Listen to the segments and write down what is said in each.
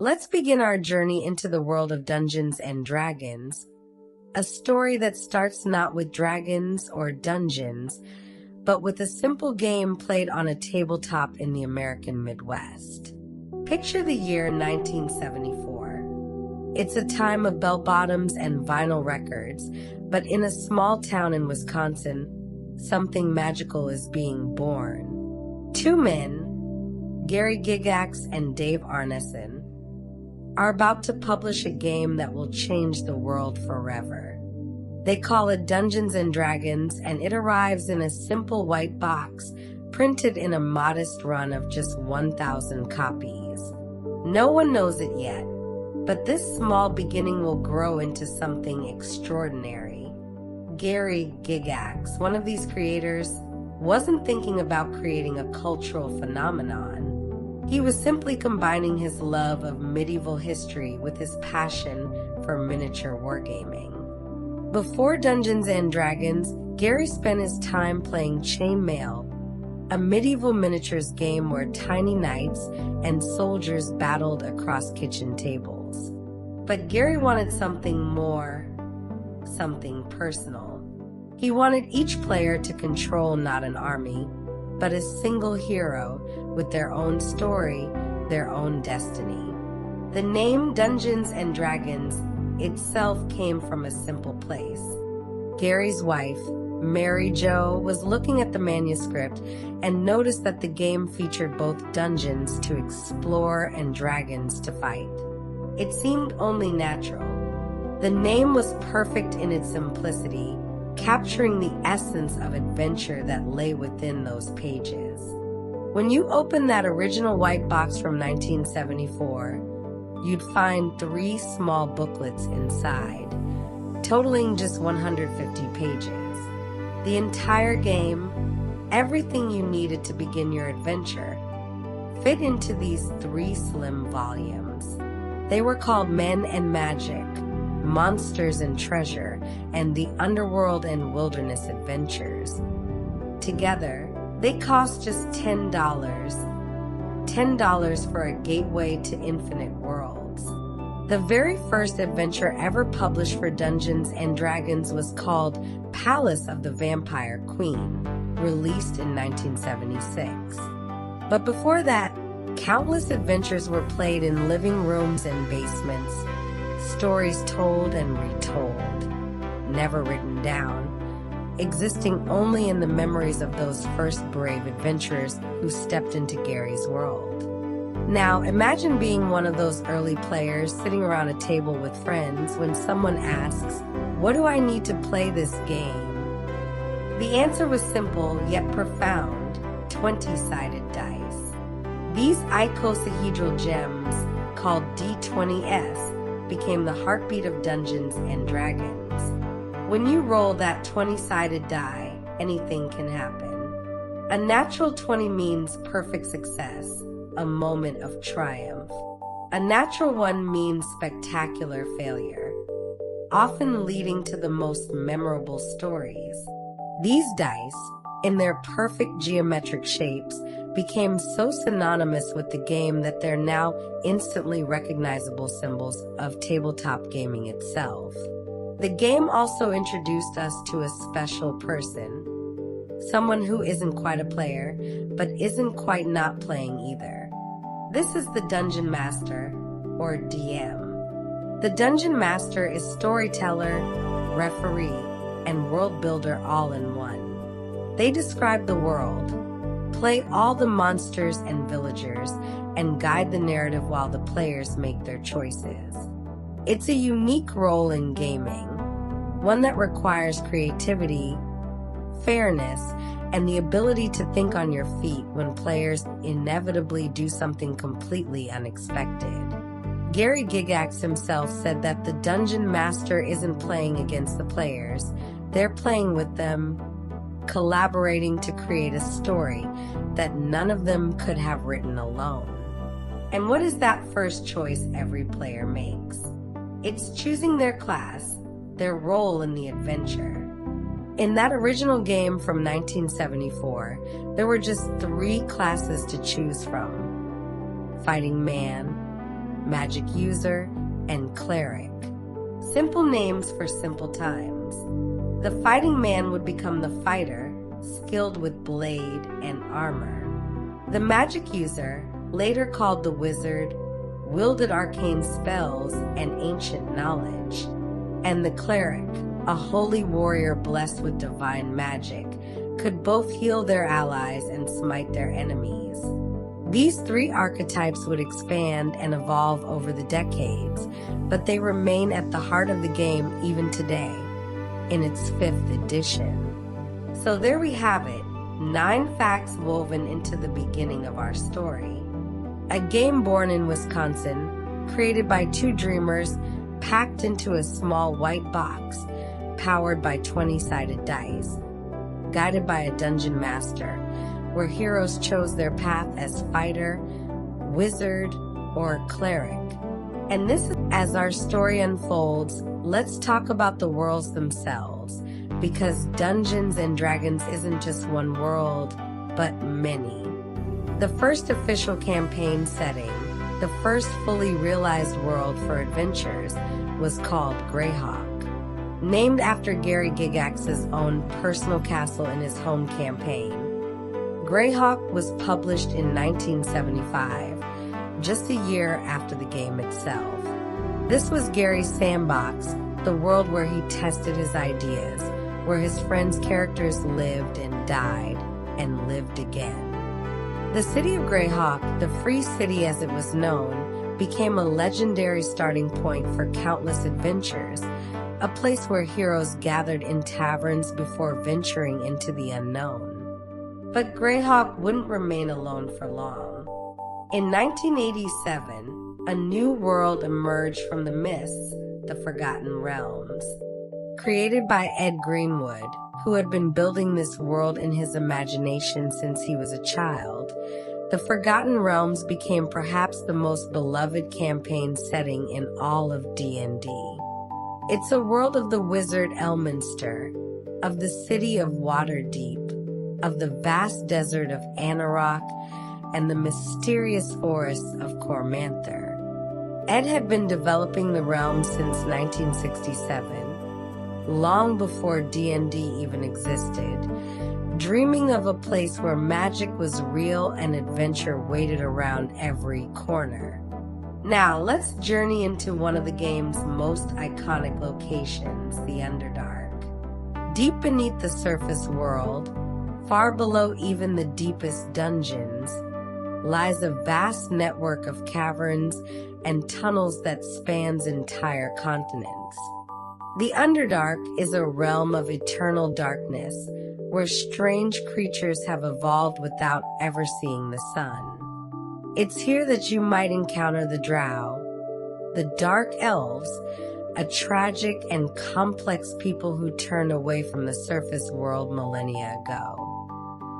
Let's begin our journey into the world of Dungeons and Dragons, a story that starts not with dragons or dungeons, but with a simple game played on a tabletop in the American Midwest. Picture the year 1974. It's a time of bell-bottoms and vinyl records, but in a small town in Wisconsin, something magical is being born. Two men, Gary Gygax and Dave Arneson, are about to publish a game that will change the world forever. They call it Dungeons and Dragons, and it arrives in a simple white box, printed in a modest run of just 1,000 copies. No one knows it yet, but this small beginning will grow into something extraordinary. Gary Gygax, one of these creators, wasn't thinking about creating a cultural phenomenon. He was simply combining his love of medieval history with his passion for miniature wargaming. Before Dungeons and Dragons, Gary spent his time playing Chainmail, a medieval miniatures game where tiny knights and soldiers battled across kitchen tables. But Gary wanted something more, something personal. He wanted each player to control not an army, but a single hero with their own story, their own destiny. The name Dungeons and Dragons itself came from a simple place. Gary's wife, Mary Jo, was looking at the manuscript and noticed that the game featured both dungeons to explore and dragons to fight. It seemed only natural. The name was perfect in its simplicity, capturing the essence of adventure that lay within those pages. When you open that original white box from 1974, you'd find 3 small booklets inside, totaling just 150 pages. The entire game, everything you needed to begin your adventure, fit into these 3 slim volumes. They were called Men and Magic, Monsters and Treasure, and the Underworld and Wilderness Adventures. Together, they cost just $10. $10 for a gateway to infinite worlds. The very first adventure ever published for Dungeons and Dragons was called Palace of the Vampire Queen, released in 1976. But before that, countless adventures were played in living rooms and basements, stories told and retold, never written down, existing only in the memories of those first brave adventurers who stepped into Gary's world. Now, imagine being one of those early players sitting around a table with friends when someone asks, "What do I need to play this game?" The answer was simple yet profound: 20-sided dice. These icosahedral gems, called D20s, became the heartbeat of Dungeons and Dragons. When you roll that 20-sided die, anything can happen. A natural 20 means perfect success, a moment of triumph. A natural 1 means spectacular failure, often leading to the most memorable stories. These dice, in their perfect geometric shapes, became so synonymous with the game that they're now instantly recognizable symbols of tabletop gaming itself. The game also introduced us to a special person, someone who isn't quite a player, but isn't quite not playing either. This is the Dungeon Master, or DM. The Dungeon Master is storyteller, referee, and world builder all in one. They describe the world, play all the monsters and villagers, and guide the narrative while the players make their choices. It's a unique role in gaming, one that requires creativity, fairness, and the ability to think on your feet when players inevitably do something completely unexpected. Gary Gygax himself said that the Dungeon Master isn't playing against the players, they're playing with them, collaborating to create a story that none of them could have written alone. And what is that first choice every player makes? It's choosing their class, their role in the adventure. In that original game from 1974, there were just 3 classes to choose from: Fighting Man, magic user, and cleric. Simple names for simple times. The fighting man would become the fighter, skilled with blade and armor. The magic user, later called the wizard, wielded arcane spells and ancient knowledge. And the cleric, a holy warrior blessed with divine magic, could both heal their allies and smite their enemies. These three archetypes would expand and evolve over the decades, but they remain at the heart of the game even today, in its 5th edition. So there we have it, 9 facts woven into the beginning of our story. A game born in Wisconsin, created by 2 dreamers, packed into a small white box, powered by 20-sided dice, guided by a dungeon master, where heroes chose their path as fighter, wizard, or cleric. And this, as our story unfolds, let's talk about the worlds themselves, because Dungeons and Dragons isn't just one world, but many. The first official campaign setting, the first fully realized world for adventures, was called Greyhawk, named after Gary Gygax's own personal castle in his home campaign. Greyhawk was published in 1975, just a year after the game itself. This was Gary's sandbox, the world where he tested his ideas, where his friends' characters lived and died and lived again. The city of Greyhawk, the Free City as it was known, became a legendary starting point for countless adventures, a place where heroes gathered in taverns before venturing into the unknown. But Greyhawk wouldn't remain alone for long. In 1987, a new world emerged from the mists, the Forgotten Realms. Created by Ed Greenwood, who had been building this world in his imagination since he was a child, the Forgotten Realms became perhaps the most beloved campaign setting in all of D&D. It's a world of the wizard Elminster, of the city of Waterdeep, of the vast desert of Anarok, and the mysterious forests of Cormanther. Ed had been developing the realm since 1967, long before D&D even existed, dreaming of a place where magic was real and adventure waited around every corner. Now, let's journey into one of the game's most iconic locations, the Underdark. Deep beneath the surface world, far below even the deepest dungeons, lies a vast network of caverns and tunnels that spans entire continents. The Underdark is a realm of eternal darkness, where strange creatures have evolved without ever seeing the sun. It's here that you might encounter the Drow, the Dark Elves, a tragic and complex people who turned away from the surface world millennia ago.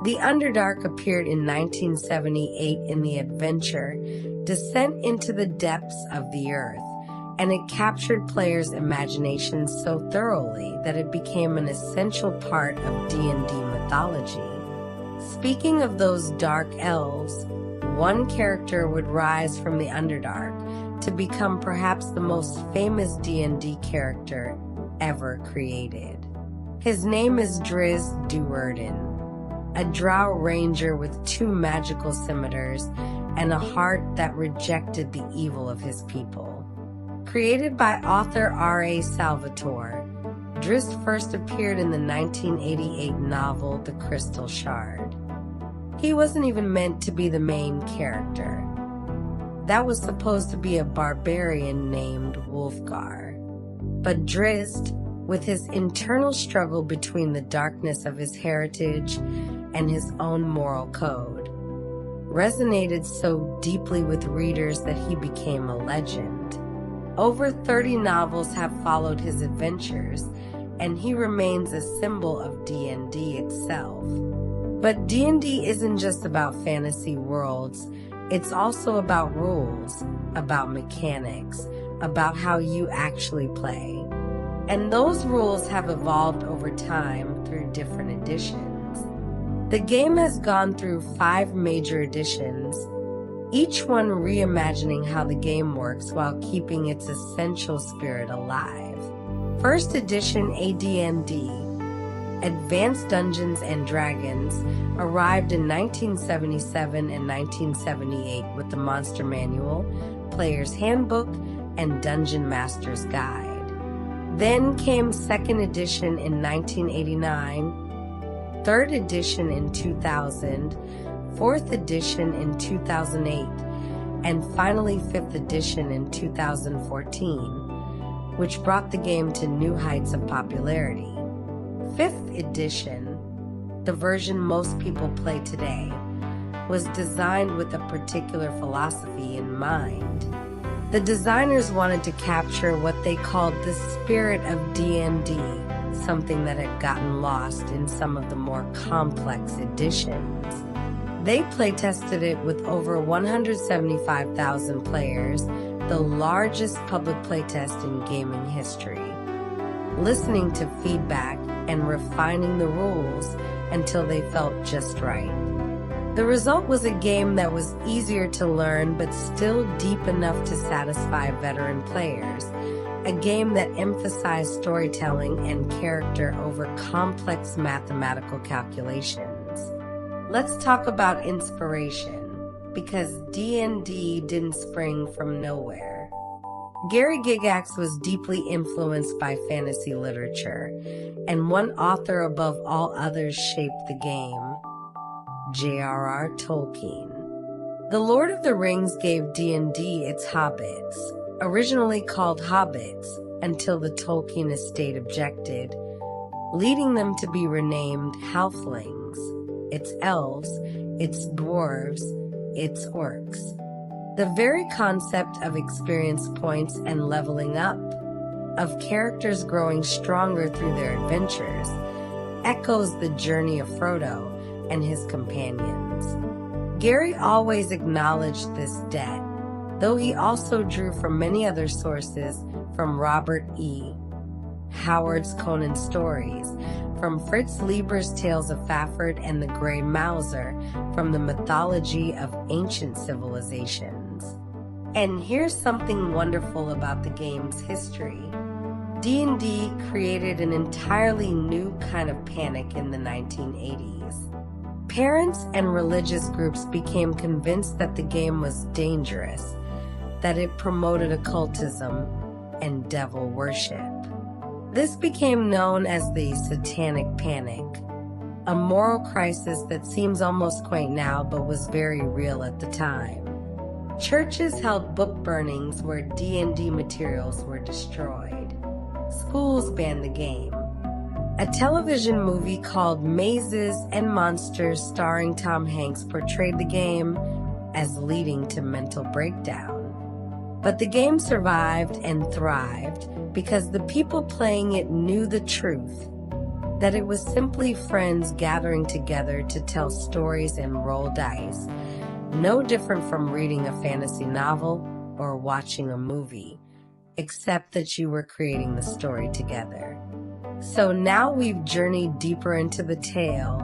The Underdark appeared in 1978 in the adventure Descent into the Depths of the Earth, and it captured players' imaginations so thoroughly that it became an essential part of D&D mythology. Speaking of those Dark Elves, one character would rise from the Underdark to become perhaps the most famous D&D character ever created. His name is Driz Duerden, a Drow ranger with 2 magical scimitars and a heart that rejected the evil of his people. Created by author R.A. Salvatore, Driz first appeared in the 1988 novel The Crystal Shard. He wasn't even meant to be the main character. That was supposed to be a barbarian named Wulfgar. But Drizzt, with his internal struggle between the darkness of his heritage and his own moral code, resonated so deeply with readers that he became a legend. Over 30 novels have followed his adventures, and he remains a symbol of D&D itself. But D&D isn't just about fantasy worlds, it's also about rules, about mechanics, about how you actually play. And those rules have evolved over time through different editions. The game has gone through 5 major editions, each one reimagining how the game works while keeping its essential spirit alive. First edition AD&D, Advanced Dungeons and Dragons, arrived in 1977 and 1978 with the Monster Manual, Player's Handbook, and Dungeon Master's Guide. Then came 2nd edition in 1989, 3rd edition in 2000, 4th edition in 2008, and finally 5th edition in 2014, which brought the game to new heights of popularity. 5th edition, the version most people play today, was designed with a particular philosophy in mind. The designers wanted to capture what they called the spirit of D&D, something that had gotten lost in some of the more complex editions. They playtested it with over 175,000 players, the largest public playtest in gaming history, listening to feedback and refining the rules until they felt just right. The result was a game that was easier to learn but still deep enough to satisfy veteran players, a game that emphasized storytelling and character over complex mathematical calculations. Let's talk about inspiration, because D&D didn't spring from nowhere. Gary Gygax was deeply influenced by fantasy literature, and one author above all others shaped the game: J.R.R. Tolkien. The Lord of the Rings gave D&D its hobbits, originally called hobbits until the Tolkien estate objected, leading them to be renamed halflings, its elves, its dwarves, its orcs. The very concept of experience points and leveling up, of characters growing stronger through their adventures, echoes the journey of Frodo and his companions. Gary always acknowledged this debt, though he also drew from many other sources, from Robert E. Howard's Conan stories, from Fritz Leiber's Tales of Fafhrd and the Grey Mouser, from the mythology of ancient civilizations. And here's something wonderful about the game's history. D&D created an entirely new kind of panic in the 1980s. Parents and religious groups became convinced that the game was dangerous, that it promoted occultism and devil worship. This became known as the Satanic Panic, a moral crisis that seems almost quaint now but was very real at the time. Churches held book burnings where D&D materials were destroyed. Schools banned the game. A television movie called Mazes and Monsters starring Tom Hanks portrayed the game as leading to mental breakdown. But the game survived and thrived because the people playing it knew the truth, that it was simply friends gathering together to tell stories and roll dice, no different from reading a fantasy novel or watching a movie, except that you were creating the story together. So now we've journeyed deeper into the tale,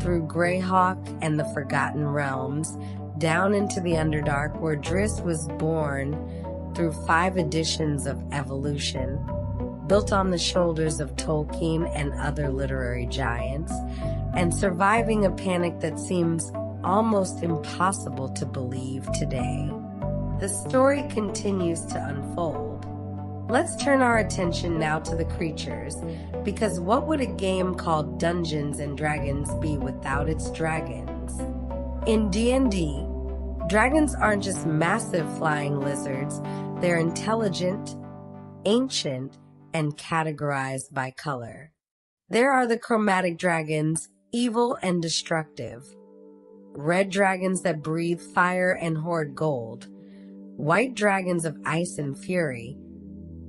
through Greyhawk and the Forgotten Realms, down into the Underdark where Driss was born, through 5 editions of Evolution, built on the shoulders of Tolkien and other literary giants, and surviving a panic that seems almost impossible to believe today. The story continues to unfold. Let's turn our attention now to the creatures, because what would a game called Dungeons and Dragons be without its dragons? In D&D, dragons aren't just massive flying lizards, they're intelligent, ancient, and categorized by color. There are the chromatic dragons, evil and destructive. Red dragons that breathe fire and hoard gold. White dragons of ice and fury.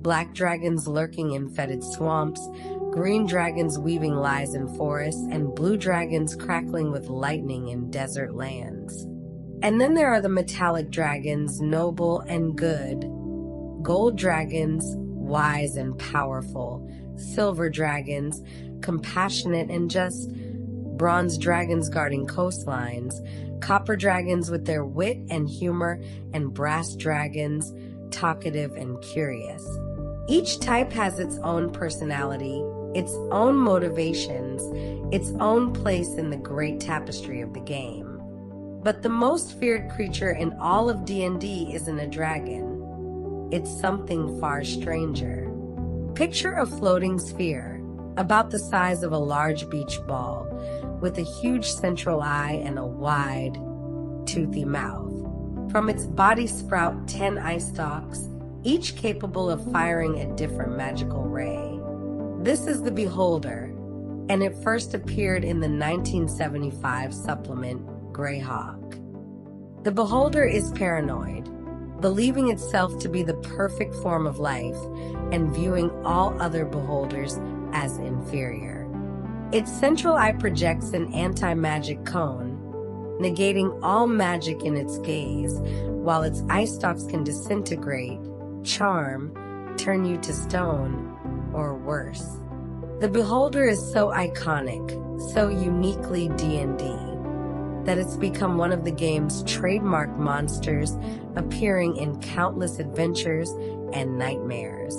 Black dragons lurking in fetid swamps. Green dragons weaving lies in forests. And blue dragons crackling with lightning in desert lands. And then there are the metallic dragons, noble and good. Gold dragons, wise and powerful. Silver dragons, compassionate and just bronze dragons guarding coastlines, copper dragons with their wit and humor, and brass dragons, talkative and curious. Each type has its own personality, its own motivations, its own place in the great tapestry of the game. But the most feared creature in all of D&D isn't a dragon. It's something far stranger. Picture a floating sphere, about the size of a large beach ball, with a huge central eye and a wide, toothy mouth. From its body sprout 10 eye stalks, each capable of firing a different magical ray. This is the Beholder, and it first appeared in the 1975 supplement Greyhawk. The Beholder is paranoid, believing itself to be the perfect form of life and viewing all other beholders as inferior. Its central eye projects an anti-magic cone, negating all magic in its gaze, while its eye stalks can disintegrate, charm, turn you to stone, or worse. The Beholder is so iconic, so uniquely D&D, that it's become one of the game's trademark monsters, appearing in countless adventures and nightmares.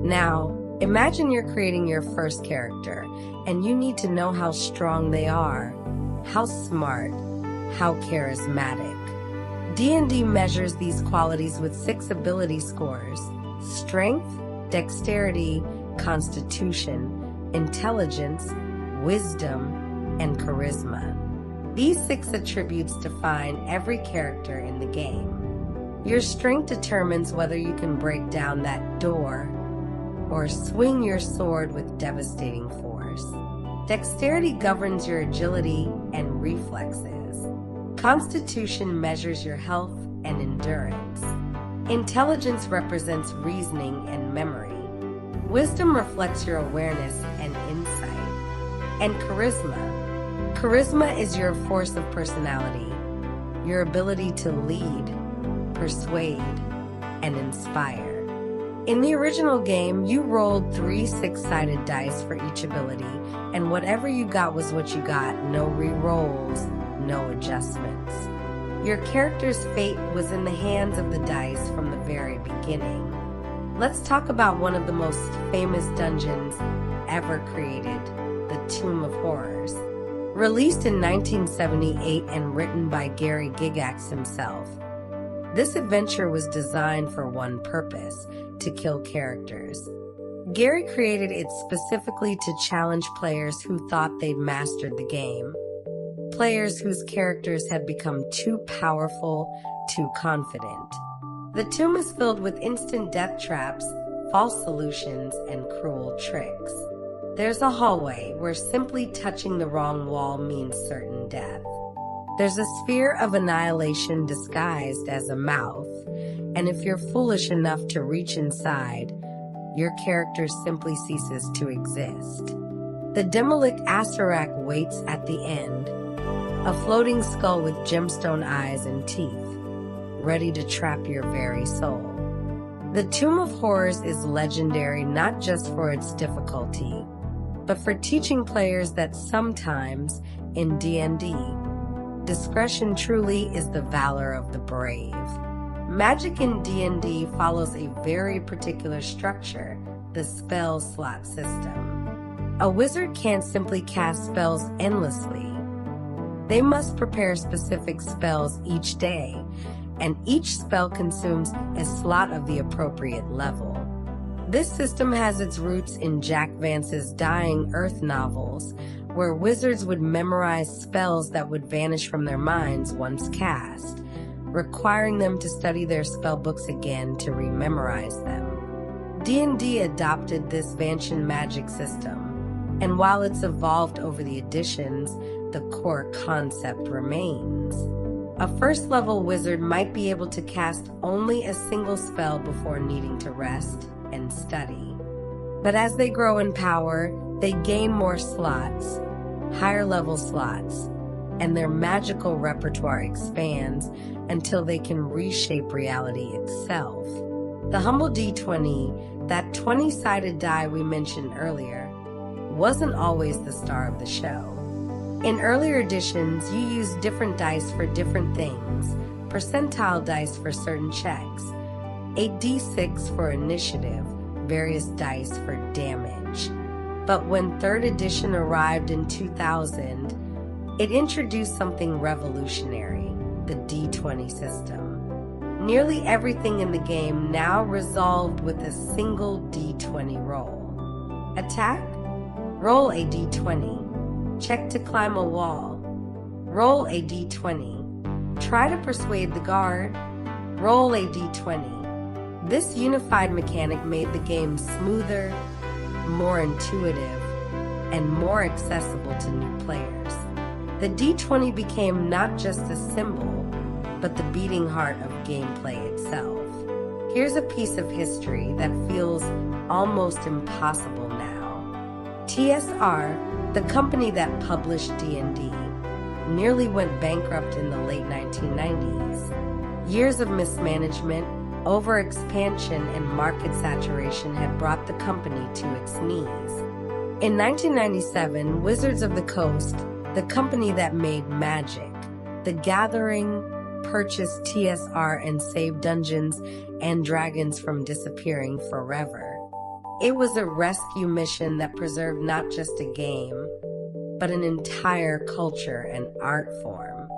Now, imagine you're creating your first character, and you need to know how strong they are, how smart, how charismatic. D&D measures these qualities with 6 ability scores: Strength, Dexterity, Constitution, Intelligence, Wisdom, and Charisma. These 6 attributes define every character in the game. Your strength determines whether you can break down that door or swing your sword with devastating force. Dexterity governs your agility and reflexes. Constitution measures your health and endurance. Intelligence represents reasoning and memory. Wisdom reflects your awareness and insight. And Charisma is your force of personality, your ability to lead, persuade, and inspire. In the original game, you rolled 3 6-sided dice for each ability, and whatever you got was what you got, no re-rolls, no adjustments. Your character's fate was in the hands of the dice from the very beginning. Let's talk about one of the most famous dungeons ever created, the Tomb of Horrors. Released in 1978 and written by Gary Gygax himself, this adventure was designed for one purpose: to kill characters. Gary created it specifically to challenge players who thought they'd mastered the game. Players whose characters had become too powerful, too confident. The tomb is filled with instant death traps, false solutions, and cruel tricks. There's a hallway where simply touching the wrong wall means certain death. There's a sphere of annihilation disguised as a mouth, and if you're foolish enough to reach inside, your character simply ceases to exist. The demonic Asarak waits at the end, a floating skull with gemstone eyes and teeth, ready to trap your very soul. The Tomb of Horrors is legendary not just for its difficulty, but for teaching players that sometimes, in D&D, discretion truly is the valor of the brave. Magic in D&D follows a very particular structure, the spell slot system. A wizard can't simply cast spells endlessly. They must prepare specific spells each day, and each spell consumes a slot of the appropriate level. This system has its roots in Jack Vance's Dying Earth novels, where wizards would memorize spells that would vanish from their minds once cast, requiring them to study their spell books again to rememorize them. D&D adopted this Vancian magic system, and while it's evolved over the editions, the core concept remains. A first-level wizard might be able to cast only a single spell before needing to rest and study. But as they grow in power, they gain more slots, higher-level slots, and their magical repertoire expands until they can reshape reality itself. The humble D20, that 20-sided die we mentioned earlier, wasn't always the star of the show. In earlier editions, you used different dice for different things, percentile dice for certain checks, a d6 for initiative, various dice for damage. But when 3rd edition arrived in 2000, it introduced something revolutionary, the d20 system. Nearly everything in the game now resolved with a single d20 roll. Attack? Roll a d20. Check to climb a wall. Roll a d20. Try to persuade the guard. Roll a d20. This unified mechanic made the game smoother, more intuitive, and more accessible to new players. The d20 became not just a symbol, but the beating heart of gameplay itself. Here's a piece of history that feels almost impossible now. TSR, the company that published D&D, nearly went bankrupt in the late 1990s. Years of mismanagement, overexpansion, and market saturation had brought the company to its knees. In 1997, Wizards of the Coast, the company that made Magic, The Gathering, purchased TSR and saved Dungeons and Dragons from disappearing forever. It was a rescue mission that preserved not just a game, but an entire culture and art form.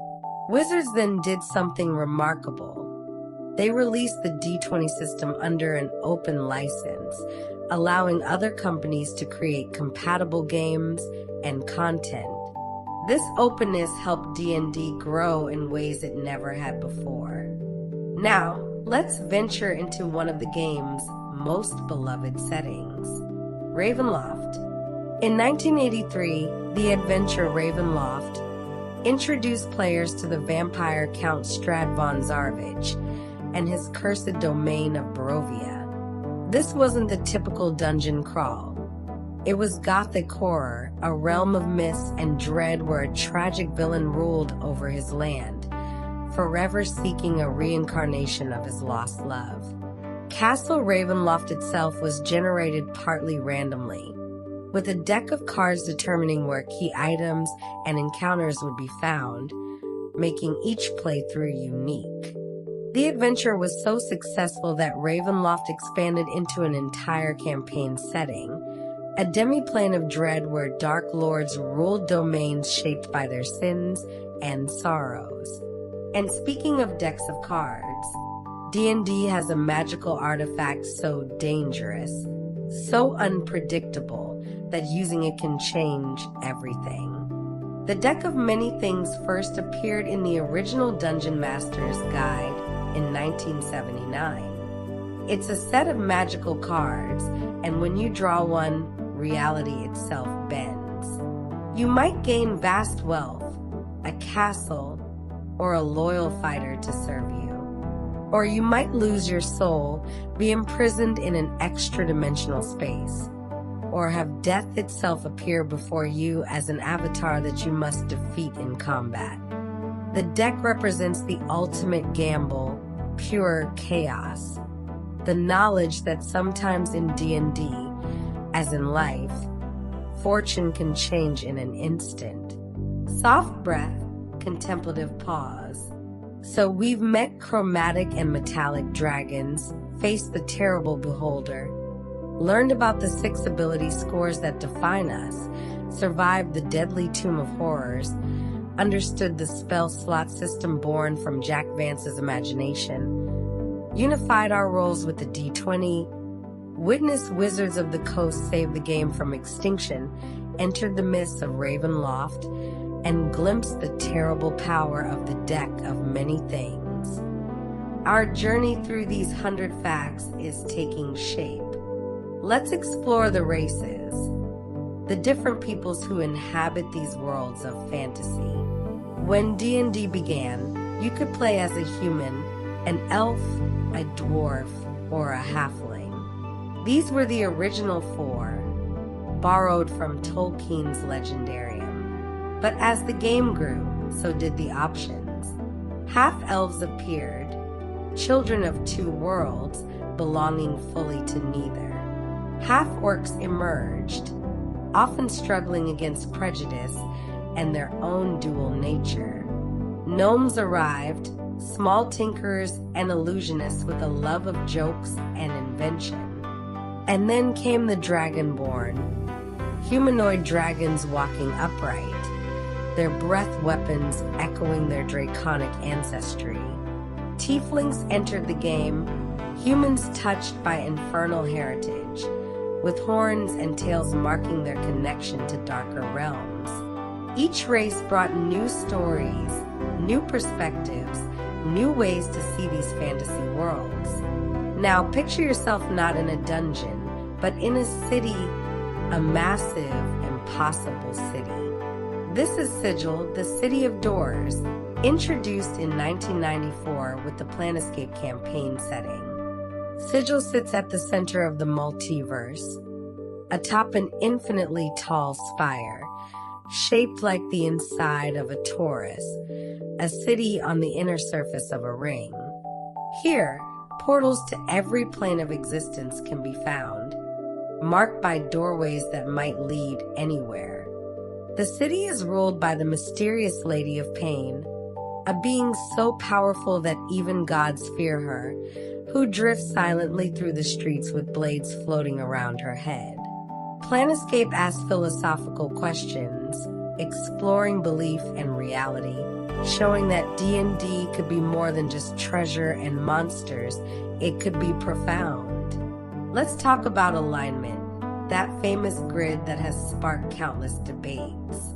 Wizards then did something remarkable. They released the D20 system under an open license, allowing other companies to create compatible games and content. This openness helped D&D grow in ways it never had before. Now, let's venture into one of the game's most beloved settings, Ravenloft. In 1983, the adventure Ravenloft introduced players to the vampire Count Strad von Zarovich and his cursed domain of Barovia. This wasn't the typical dungeon crawl. It was gothic horror, a realm of myths and dread where a tragic villain ruled over his land, forever seeking a reincarnation of his lost love. Castle Ravenloft itself was generated partly randomly, with a deck of cards determining where key items and encounters would be found, making each playthrough unique. The adventure was so successful that Ravenloft expanded into an entire campaign setting, a demi-plane of dread where dark lords ruled domains shaped by their sins and sorrows. And speaking of decks of cards, D&D has a magical artifact so dangerous, so unpredictable, that using it can change everything. The Deck of Many Things first appeared in the original Dungeon Master's Guide in 1979. It's a set of magical cards, and when you draw one, reality itself bends. You might gain vast wealth, a castle, or a loyal fighter to serve you. Or you might lose your soul, be imprisoned in an extra-dimensional space, or have death itself appear before you as an avatar that you must defeat in combat. The deck represents the ultimate gamble, pure chaos. The knowledge that sometimes in D&D, as in life, fortune can change in an instant. Soft breath, contemplative pause. So we've met chromatic and metallic dragons, faced the terrible beholder, learned about the 6 ability scores that define us, survived the deadly tomb of horrors, understood the spell slot system born from Jack Vance's imagination, unified our roles with the D20, witnessed Wizards of the Coast save the game from extinction, entered the mists of Ravenloft, and glimpsed the terrible power of the Deck of Many Things. Our journey through these 100 facts is taking shape. Let's explore the races, the different peoples who inhabit these worlds of fantasy. When D&D began, you could play as a human, an elf, a dwarf, or a halfling. These were the original 4, borrowed from Tolkien's Legendarium. But as the game grew, so did the options. Half-elves appeared, children of 2 worlds, belonging fully to neither. Half-orcs emerged, often struggling against prejudice, and their own dual nature. Gnomes arrived, small tinkerers and illusionists with a love of jokes and invention. And then came the Dragonborn, humanoid dragons walking upright, their breath weapons echoing their draconic ancestry. Tieflings entered the game, humans touched by infernal heritage, with horns and tails marking their connection to darker realms. Each race brought new stories, new perspectives, new ways to see these fantasy worlds. Now picture yourself not in a dungeon, but in a city, a massive, impossible city. This is Sigil, the City of Doors, introduced in 1994 with the Planescape campaign setting. Sigil sits at the center of the multiverse, atop an infinitely tall spire, shaped like the inside of a torus, a city on the inner surface of a ring. Here, portals to every plane of existence can be found, marked by doorways that might lead anywhere. The city is ruled by the mysterious Lady of Pain, a being so powerful that even gods fear her, who drifts silently through the streets with blades floating around her head. Planescape asks philosophical questions, exploring belief and reality, showing that D&D could be more than just treasure and monsters, it could be profound. Let's talk about alignment, that famous grid that has sparked countless debates.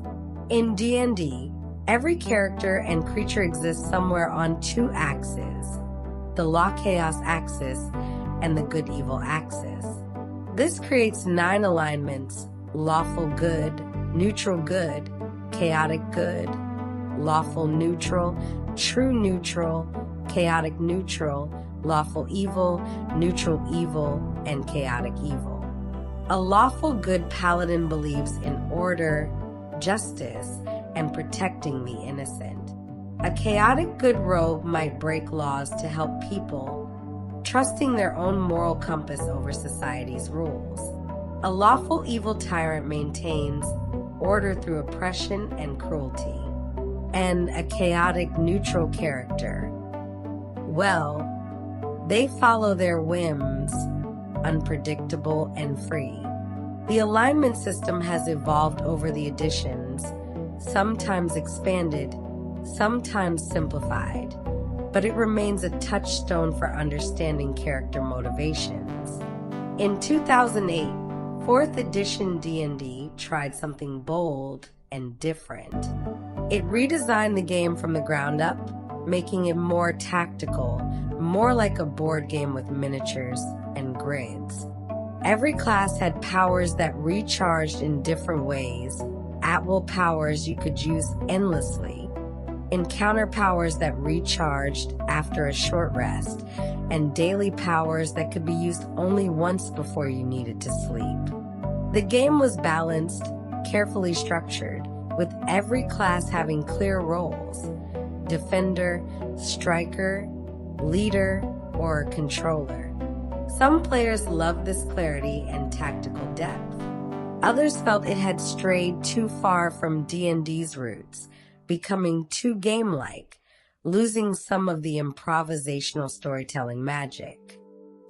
In D&D, every character and creature exists somewhere on two axes, the law-chaos axis and the good-evil axis. This creates 9 alignments: lawful good, neutral good, chaotic good, lawful neutral, true neutral, chaotic neutral, lawful evil, neutral evil, and chaotic evil. A lawful good paladin believes in order, justice, and protecting the innocent. A chaotic good rogue might break laws to help people, trusting their own moral compass over society's rules. A lawful evil tyrant maintains order through oppression and cruelty. And a chaotic neutral character, well, they follow their whims, unpredictable and free. The alignment system has evolved over the editions, sometimes expanded, sometimes simplified, but it remains a touchstone for understanding character motivations. In 2008, 4th edition D&D tried something bold and different. It redesigned the game from the ground up, making it more tactical, more like a board game with miniatures and grids. Every class had powers that recharged in different ways, at-will powers you could use endlessly, encounter powers that recharged after a short rest, and daily powers that could be used only once before you needed to sleep. The game was balanced, carefully structured, with every class having clear roles: defender, striker, leader, or controller. Some players loved this clarity and tactical depth. Others felt it had strayed too far from D&D's roots, becoming too game-like, losing some of the improvisational storytelling magic.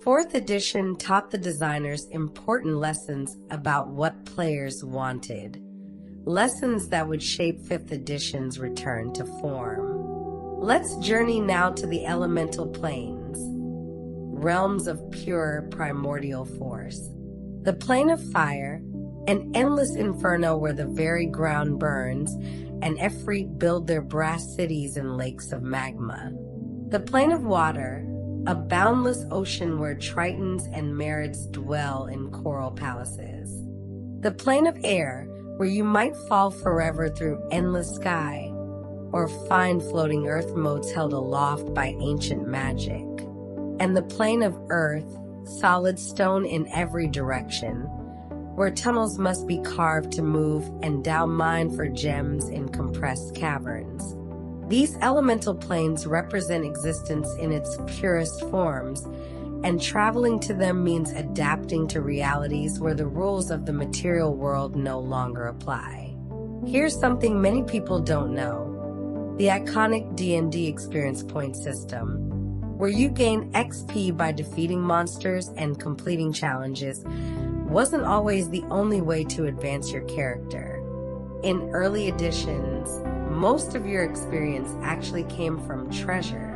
4th edition taught the designers important lessons about what players wanted, lessons that would shape 5th edition's return to form. Let's journey now to the elemental planes, realms of pure primordial force. The plane of fire, an endless inferno where the very ground burns, and Efreet build their brass cities in lakes of magma. The plane of water, a boundless ocean where tritons and marids dwell in coral palaces. The plane of air, where you might fall forever through endless sky, or find floating earth motes held aloft by ancient magic. And the plane of earth, solid stone in every direction, where tunnels must be carved to move and down mine for gems in compressed caverns. These elemental planes represent existence in its purest forms, and traveling to them means adapting to realities where the rules of the material world no longer apply. Here's something many people don't know. The iconic D&D experience point system, where you gain XP by defeating monsters and completing challenges, wasn't always the only way to advance your character. In early editions, most of your experience actually came from treasure.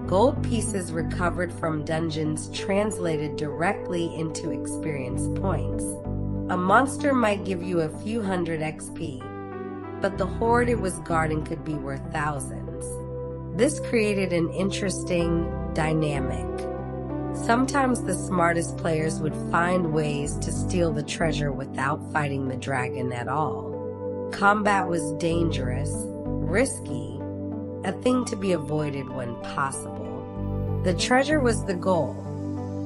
Gold pieces recovered from dungeons translated directly into experience points. A monster might give you a few hundred XP, but the hoard it was guarding could be worth thousands. This created an interesting dynamic. Sometimes the smartest players would find ways to steal the treasure without fighting the dragon at all. Combat was dangerous, risky, a thing to be avoided when possible. The treasure was the goal,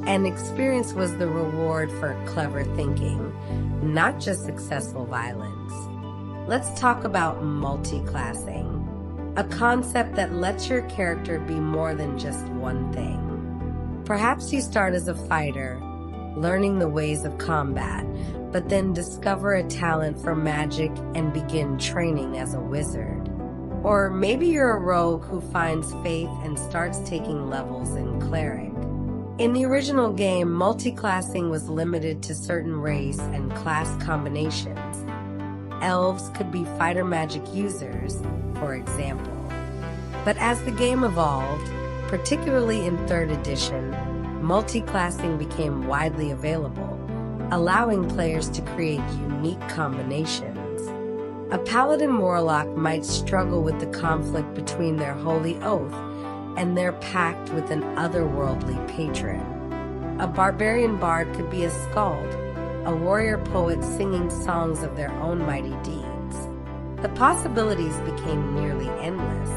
and experience was the reward for clever thinking, not just successful violence. Let's talk about multi-classing, a concept that lets your character be more than just one thing. Perhaps you start as a fighter, learning the ways of combat, but then discover a talent for magic and begin training as a wizard. Or maybe you're a rogue who finds faith and starts taking levels in cleric. In the original game, multi-classing was limited to certain race and class combinations. Elves could be fighter magic users, for example. But as the game evolved, particularly in 3rd edition, multi-classing became widely available, allowing players to create unique combinations. A paladin warlock might struggle with the conflict between their holy oath and their pact with an otherworldly patron. A barbarian bard could be a skald, a warrior poet singing songs of their own mighty deeds. The possibilities became nearly endless.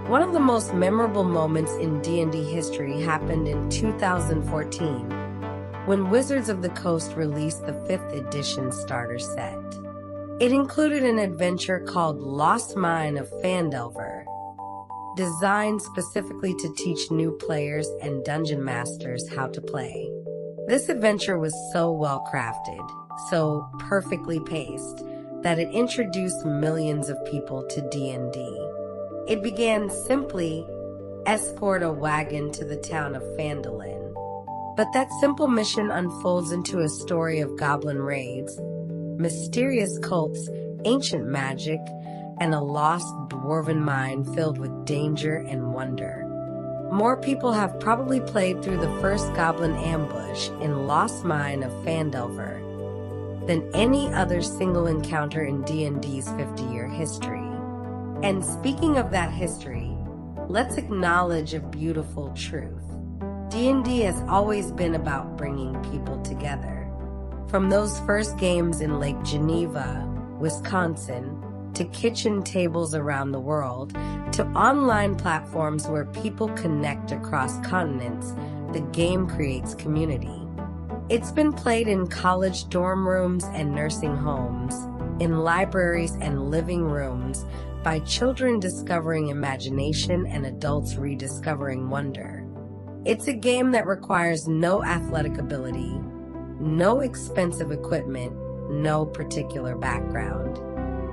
One of the most memorable moments in D&D history happened in 2014, when Wizards of the Coast released the 5th edition starter set. It included an adventure called Lost Mine of Phandelver, designed specifically to teach new players and dungeon masters how to play. This adventure was so well crafted, so perfectly paced, that it introduced millions of people to D&D. It began simply, escort a wagon to the town of Phandalin. But that simple mission unfolds into a story of goblin raids, mysterious cults, ancient magic, and a lost dwarven mine filled with danger and wonder. More people have probably played through the first goblin ambush in Lost Mine of Phandelver than any other single encounter in D&D's 50-year history. And speaking of that history, let's acknowledge a beautiful truth. D&D has always been about bringing people together. From those first games in Lake Geneva, Wisconsin, to kitchen tables around the world, to online platforms where people connect across continents, the game creates community. It's been played in college dorm rooms and nursing homes, in libraries and living rooms, by children discovering imagination and adults rediscovering wonder. It's a game that requires no athletic ability, no expensive equipment, no particular background.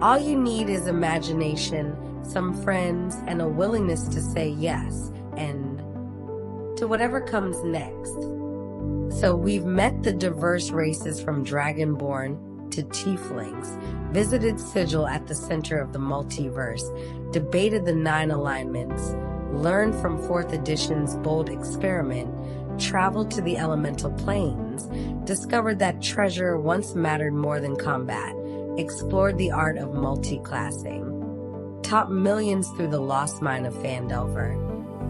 All you need is imagination, some friends, and a willingness to say yes, and to whatever comes next. So we've met the diverse races from Dragonborn to Tieflings, visited Sigil at the center of the multiverse, debated the 9 alignments, learned from 4th edition's bold experiment, traveled to the elemental planes, discovered that treasure once mattered more than combat, explored the art of multi-classing, taught millions through the Lost Mine of Phandelver,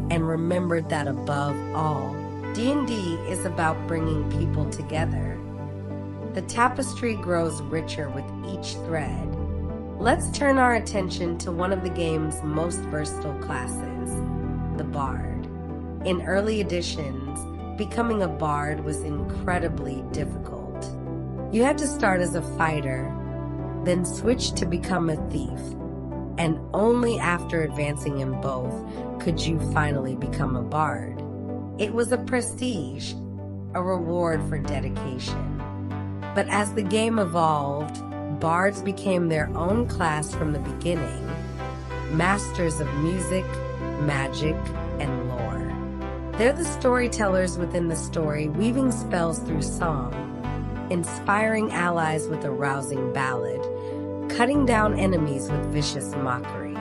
and remembered that above all, D&D is about bringing people together. The tapestry grows richer with each thread. Let's turn our attention to one of the game's most versatile classes, the Bard. In early editions, becoming a Bard was incredibly difficult. You had to start as a fighter, then switch to become a thief, and only after advancing in both could you finally become a Bard. It was a prestige, a reward for dedication. But as the game evolved, Bards became their own class from the beginning, masters of music, magic, and lore. They're the storytellers within the story, weaving spells through song, inspiring allies with a rousing ballad, cutting down enemies with vicious mockery.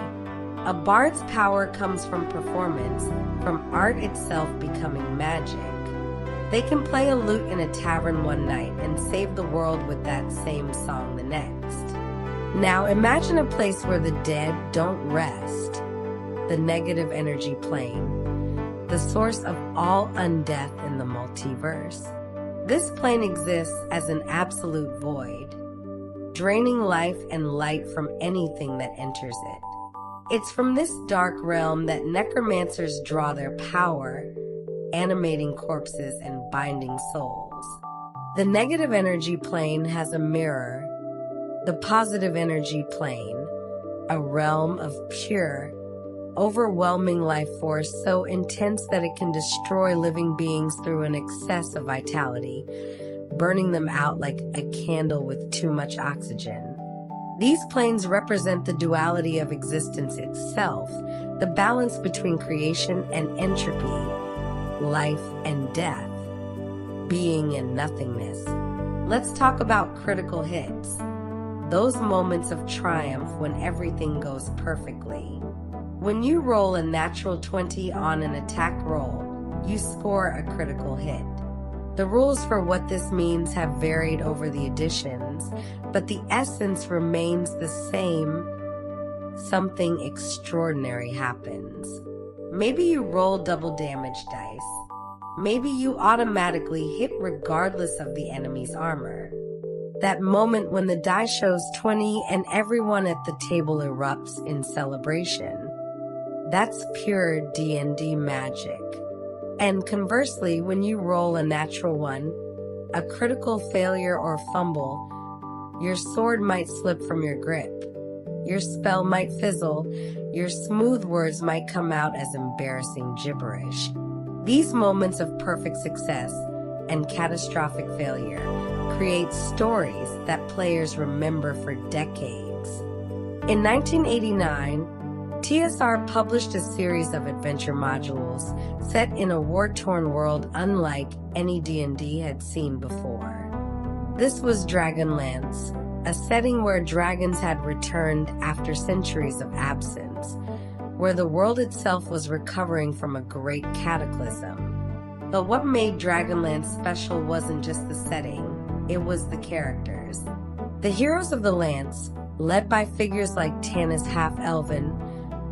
A bard's power comes from performance, from art itself becoming magic. They can play a lute in a tavern one night and save the world with that same song the next. Now imagine a place where the dead don't rest, the negative energy plane, the source of all undeath in the multiverse. This plane exists as an absolute void, draining life and light from anything that enters it. It's from this dark realm that necromancers draw their power, animating corpses and binding souls. The negative energy plane has a mirror, the positive energy plane, a realm of pure, overwhelming life force so intense that it can destroy living beings through an excess of vitality, burning them out like a candle with too much oxygen. These planes represent the duality of existence itself, the balance between creation and entropy, life and death, being and nothingness. Let's talk about critical hits. Those moments of triumph when everything goes perfectly. When you roll a natural 20 on an attack roll, you score a critical hit. The rules for what this means have varied over the editions, but the essence remains the same. Something extraordinary happens. Maybe you roll double damage dice. Maybe you automatically hit regardless of the enemy's armor. That moment when the die shows 20 and everyone at the table erupts in celebration. That's pure D&D magic. And conversely, when you roll a natural 1, a critical failure or fumble, your sword might slip from your grip. Your spell might fizzle, your smooth words might come out as embarrassing gibberish. These moments of perfect success and catastrophic failure create stories that players remember for decades. In 1989, TSR published a series of adventure modules set in a war-torn world unlike any D&D had seen before. This was Dragonlance, a setting where dragons had returned after centuries of absence, where the world itself was recovering from a great cataclysm. But what made Dragonlance special wasn't just the setting, it was the characters. The heroes of the Lance, led by figures like Tanis Half-Elven,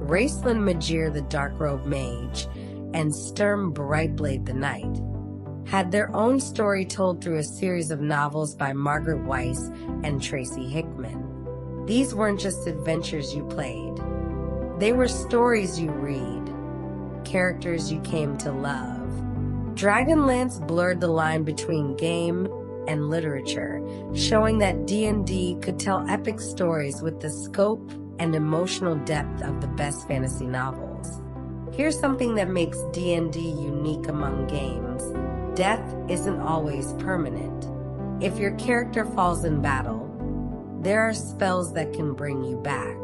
Raceland Magir the Dark-Robed Mage, and Sturm Brightblade the Knight, had their own story told through a series of novels by Margaret Weiss and Tracy Hickman. These weren't just adventures you played. They were stories you read, characters you came to love. Dragonlance blurred the line between game and literature, showing that D&D could tell epic stories with the scope and emotional depth of the best fantasy novels. Here's something that makes D&D unique among games. Death isn't always permanent. If your character falls in battle, there are spells that can bring you back.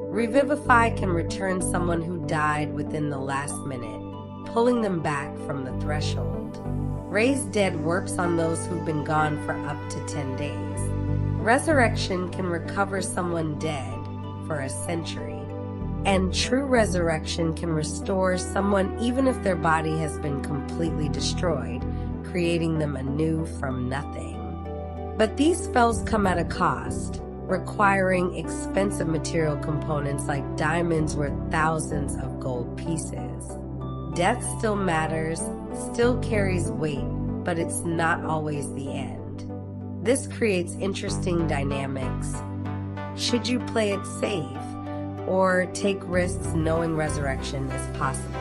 Revivify can return someone who died within the last minute, pulling them back from the threshold. Raise Dead works on those who've been gone for up to 10 days. Resurrection can recover someone dead for a century. And True Resurrection can restore someone even if their body has been completely destroyed, creating them anew from nothing. But these spells come at a cost, requiring expensive material components like diamonds worth thousands of gold pieces. Death still matters, still carries weight, but it's not always the end. This creates interesting dynamics. Should you play it safe, or take risks knowing resurrection is possible?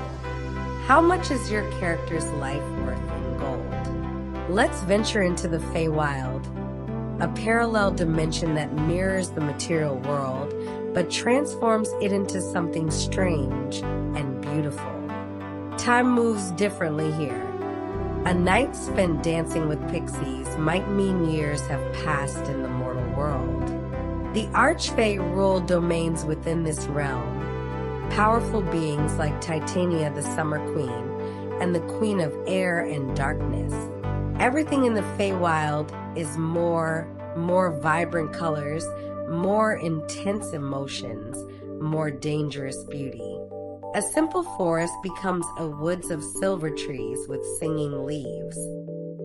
How much is your character's life worth in gold? Let's venture into the Feywild, a parallel dimension that mirrors the material world, but transforms it into something strange and beautiful. Time moves differently here. A night spent dancing with pixies might mean years have passed in the mortal world. The Archfey rule domains within this realm, powerful beings like Titania, the Summer Queen, and the Queen of Air and Darkness. Everything in the Feywild is more vibrant colors, more intense emotions, more dangerous beauty. A simple forest becomes a woods of silver trees with singing leaves.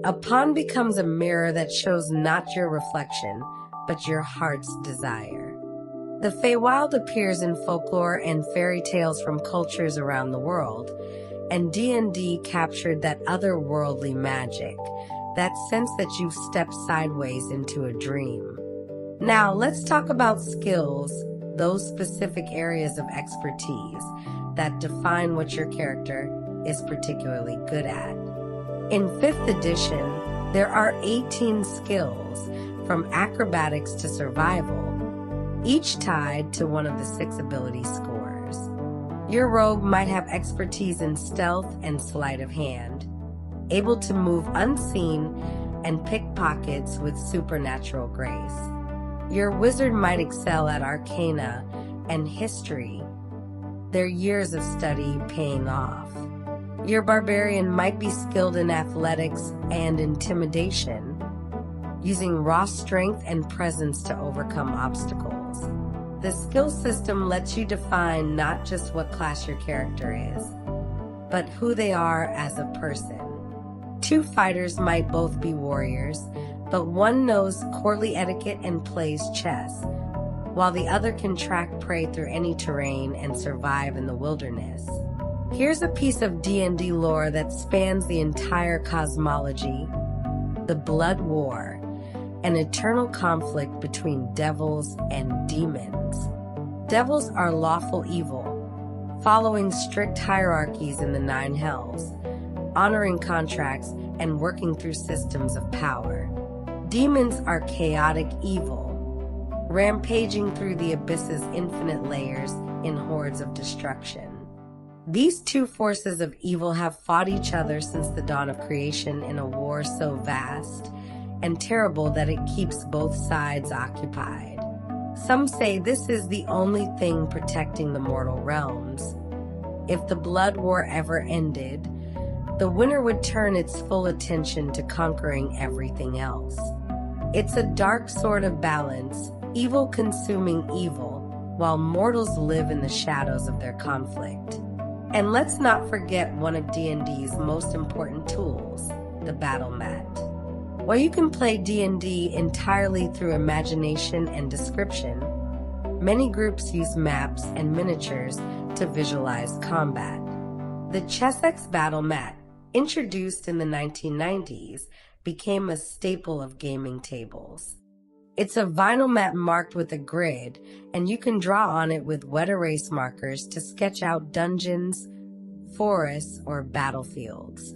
A pond becomes a mirror that shows not your reflection, but your heart's desire. The Feywild appears in folklore and fairy tales from cultures around the world, and D&D captured that otherworldly magic, that sense that you've stepped sideways into a dream. Now, let's talk about skills, those specific areas of expertise that define what your character is particularly good at. In 5th edition, there are 18 skills, from acrobatics to survival, each tied to one of the 6 ability scores. Your rogue might have expertise in stealth and sleight of hand, able to move unseen and pickpockets with supernatural grace. Your wizard might excel at arcana and history, their years of study paying off. Your barbarian might be skilled in athletics and intimidation, using raw strength and presence to overcome obstacles. The skill system lets you define not just what class your character is, but who they are as a person. 2 fighters might both be warriors, but one knows courtly etiquette and plays chess, while the other can track prey through any terrain and survive in the wilderness. Here's a piece of D&D lore that spans the entire cosmology: the Blood War, an eternal conflict between devils and demons. Devils are lawful evil, following strict hierarchies in the 9 hells, honoring contracts and working through systems of power. Demons are chaotic evil, rampaging through the abyss's infinite layers in hordes of destruction. These 2 forces of evil have fought each other since the dawn of creation in a war so vast and terrible that it keeps both sides occupied. Some say this is the only thing protecting the mortal realms. If the Blood War ever ended, the winner would turn its full attention to conquering everything else. It's a dark sort of balance, evil consuming evil, while mortals live in the shadows of their conflict. And let's not forget one of D&D's most important tools, the battle mat. While you can play D&D entirely through imagination and description, many groups use maps and miniatures to visualize combat. The Chessex battle mat, introduced in the 1990s, became a staple of gaming tables. It's a vinyl mat marked with a grid, and you can draw on it with wet erase markers to sketch out dungeons, forests, or battlefields.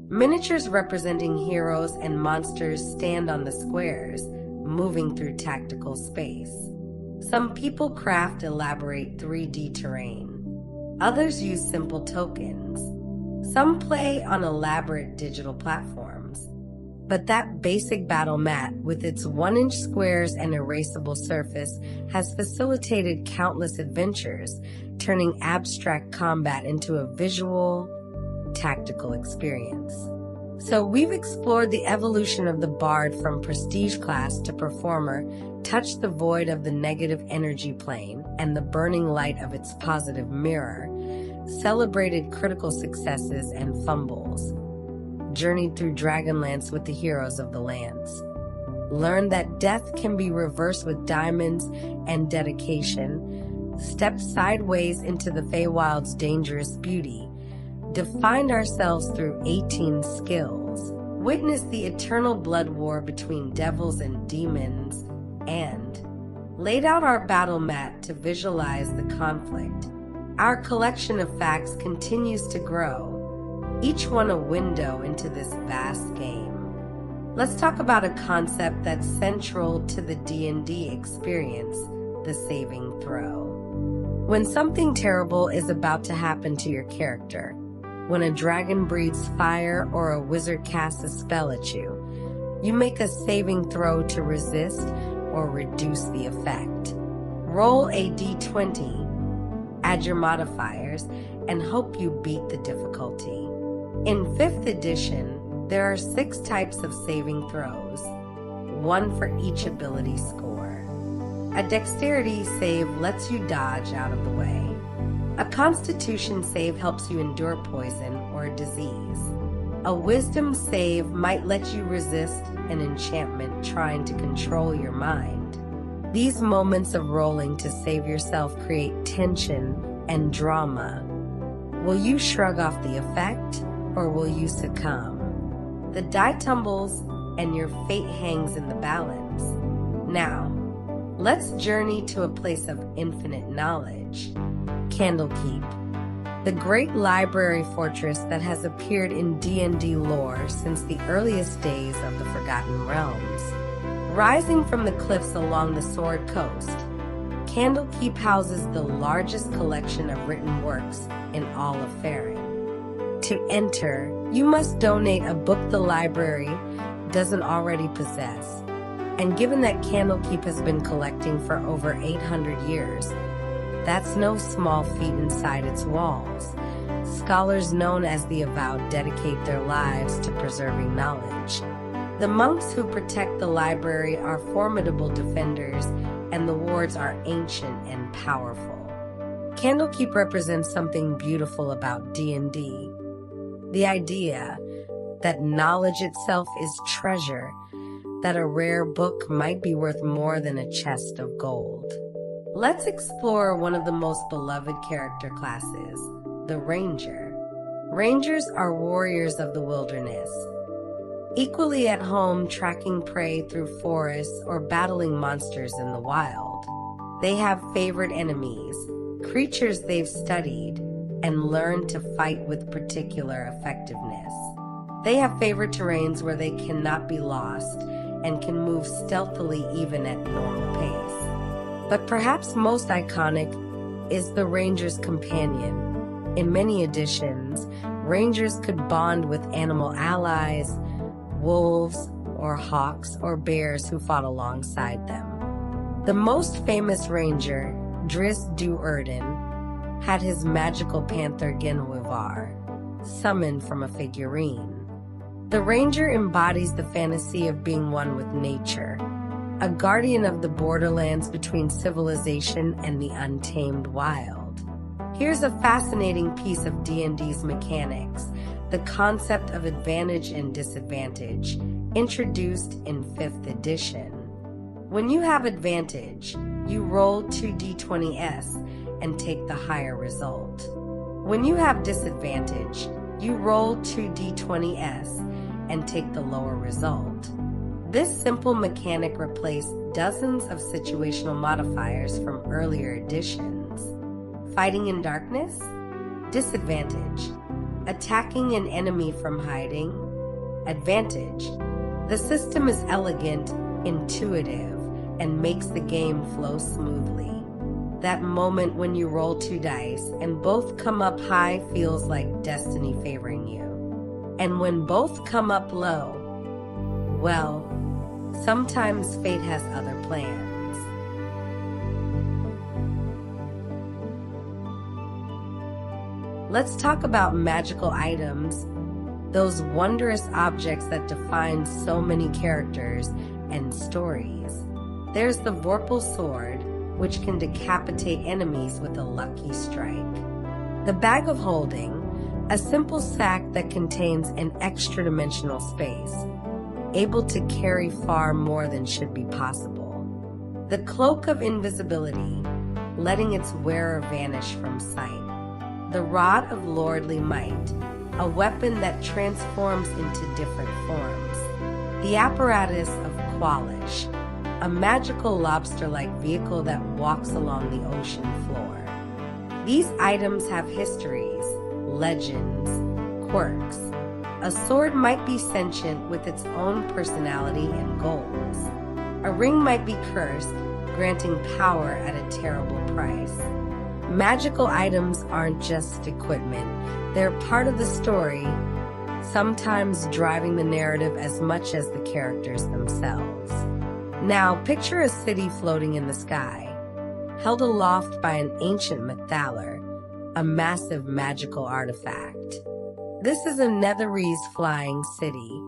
Miniatures representing heroes and monsters stand on the squares, moving through tactical space. Some people craft elaborate 3D terrain. Others use simple tokens. Some play on elaborate digital platforms. But that basic battle mat, with its 1-inch squares and erasable surface, has facilitated countless adventures, turning abstract combat into a visual, tactical experience. So we've explored the evolution of the Bard from prestige class to performer, touched the void of the negative energy plane and the burning light of its positive mirror, celebrated critical successes and fumbles, journeyed through Dragonlance with the heroes of the lands, learned that death can be reversed with diamonds and dedication, stepped sideways into the Feywild's dangerous beauty, defined ourselves through 18 skills, witnessed the eternal blood war between devils and demons, and laid out our battle mat to visualize the conflict. Our collection of facts continues to grow, each one a window into this vast game. Let's talk about a concept that's central to the D&D experience, the saving throw. When something terrible is about to happen to your character, when a dragon breathes fire or a wizard casts a spell at you, you make a saving throw to resist or reduce the effect. Roll a d20, add your modifiers, and hope you beat the difficulty. In 5th edition, there are 6 types of saving throws, 1 for each ability score. A dexterity save lets you dodge out of the way. A constitution save helps you endure poison or disease. A wisdom save might let you resist an enchantment trying to control your mind. These moments of rolling to save yourself create tension and drama. Will you shrug off the effect, or will you succumb? The die tumbles and your fate hangs in the balance. Now, let's journey to a place of infinite knowledge. Candlekeep, the great library fortress that has appeared in D&D lore since the earliest days of the Forgotten Realms. Rising from the cliffs along the Sword Coast, Candlekeep houses the largest collection of written works in all of Faerun. To enter, you must donate a book the library doesn't already possess. And given that Candlekeep has been collecting for over 800 years, that's no small feat inside its walls. Scholars known as the Avowed dedicate their lives to preserving knowledge. The monks who protect the library are formidable defenders, and the wards are ancient and powerful. Candlekeep represents something beautiful about D&D. The idea that knowledge itself is treasure, that a rare book might be worth more than a chest of gold. Let's explore one of the most beloved character classes, the Ranger. Rangers are warriors of the wilderness, equally at home tracking prey through forests or battling monsters in the wild. They have favorite enemies, creatures they've studied, and learned to fight with particular effectiveness. They have favorite terrains where they cannot be lost and can move stealthily even at normal pace. But perhaps most iconic is the Ranger's Companion. In many editions, Rangers could bond with animal allies, wolves, or hawks, or bears who fought alongside them. The most famous Ranger, Driz Du Erden, had his magical panther Genwivar, summoned from a figurine. The Ranger embodies the fantasy of being one with nature, a guardian of the borderlands between civilization and the untamed wild. Here's a fascinating piece of D&D's mechanics, the concept of advantage and disadvantage, introduced in 5th edition. When you have advantage, you roll 2d20s and take the higher result. When you have disadvantage, you roll 2d20s and take the lower result. This simple mechanic replaced dozens of situational modifiers from earlier editions. Fighting in darkness? Disadvantage. Attacking an enemy from hiding? Advantage. The system is elegant, intuitive, and makes the game flow smoothly. That moment when you roll 2 dice and both come up high feels like destiny favoring you. And when both come up low, well, sometimes fate has other plans. Let's talk about magical items, those wondrous objects that define so many characters and stories. There's the Vorpal Sword, which can decapitate enemies with a lucky strike. The Bag of Holding, a simple sack that contains an extra-dimensional space, able to carry far more than should be possible. The Cloak of Invisibility, letting its wearer vanish from sight. The Rod of Lordly Might, a weapon that transforms into different forms. The Apparatus of Qualish, a magical lobster-like vehicle that walks along the ocean floor. These items have histories, legends, quirks. A sword might be sentient with its own personality and goals. A ring might be cursed, granting power at a terrible price. Magical items aren't just equipment, they're part of the story, sometimes driving the narrative as much as the characters themselves. Now, picture a city floating in the sky, held aloft by an ancient methaller, a massive magical artifact. This is a Netherese flying city,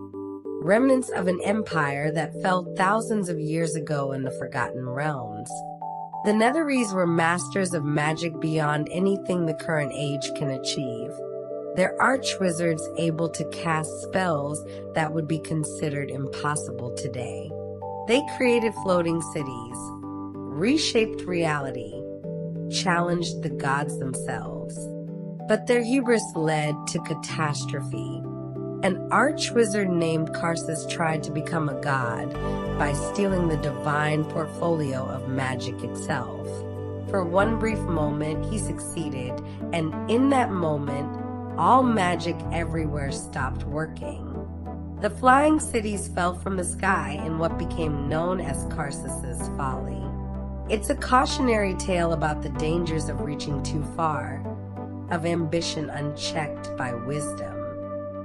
remnants of an empire that fell thousands of years ago in the Forgotten Realms. The Netherese were masters of magic beyond anything the current age can achieve. They're archwizards able to cast spells that would be considered impossible today. They created floating cities, reshaped reality, challenged the gods themselves. But their hubris led to catastrophe. An archwizard named Karsus tried to become a god by stealing the divine portfolio of magic itself. For one brief moment, he succeeded, and in that moment, all magic everywhere stopped working. The flying cities fell from the sky in what became known as Karsus's folly. It's a cautionary tale about the dangers of reaching too far, of ambition unchecked by wisdom.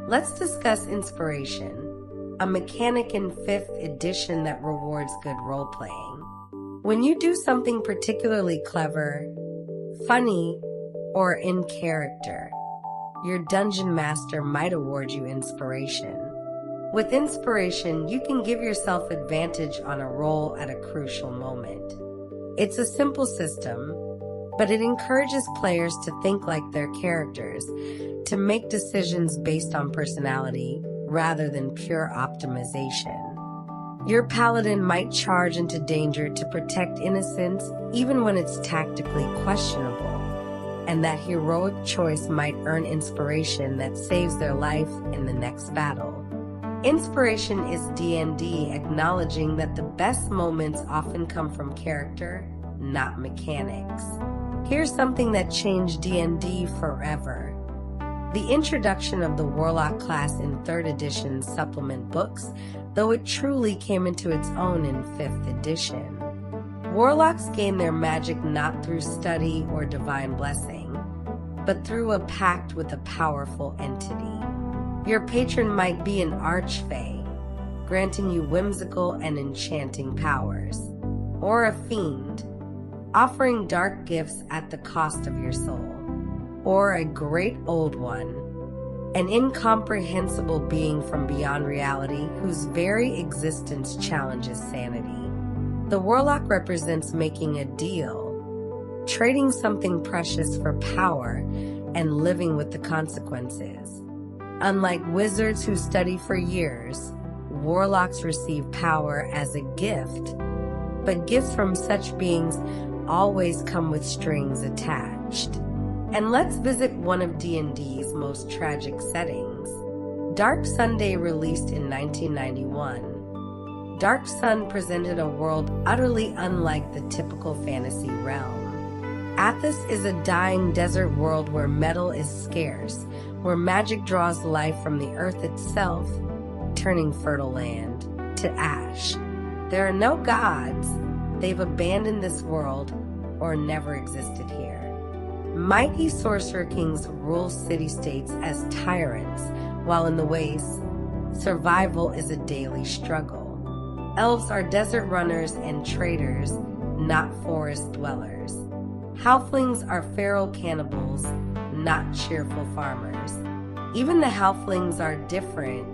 Let's discuss inspiration, a mechanic in 5th edition that rewards good role-playing. When you do something particularly clever, funny, or in character, your dungeon master might award you inspiration. With inspiration, you can give yourself advantage on a roll at a crucial moment. It's a simple system, but it encourages players to think like their characters, to make decisions based on personality rather than pure optimization. Your paladin might charge into danger to protect innocence even when it's tactically questionable, and that heroic choice might earn inspiration that saves their life in the next battle. Inspiration is D&D acknowledging that the best moments often come from character, not mechanics. Here's something that changed D&D forever. The introduction of the Warlock class in 3rd edition supplement books, though it truly came into its own in 5th edition. Warlocks gain their magic not through study or divine blessing, but through a pact with a powerful entity. Your patron might be an archfey, granting you whimsical and enchanting powers, or a fiend, offering dark gifts at the cost of your soul, or a great old one, an incomprehensible being from beyond reality whose very existence challenges sanity. The Warlock represents making a deal, trading something precious for power and living with the consequences. Unlike wizards who study for years, Warlocks receive power as a gift, but gifts from such beings always come with strings attached. And let's visit one of D&D's most tragic settings. Dark Sunday released in 1991. Dark Sun presented a world utterly unlike the typical fantasy realm. Athos is a dying desert world where metal is scarce, where magic draws life from the earth itself, turning fertile land to ash. There are no gods. They've abandoned this world or never existed here. Mighty sorcerer kings rule city-states as tyrants, while in the wastes, survival is a daily struggle. Elves are desert runners and traders, not forest dwellers. Halflings are feral cannibals, not cheerful farmers. Even the halflings are different.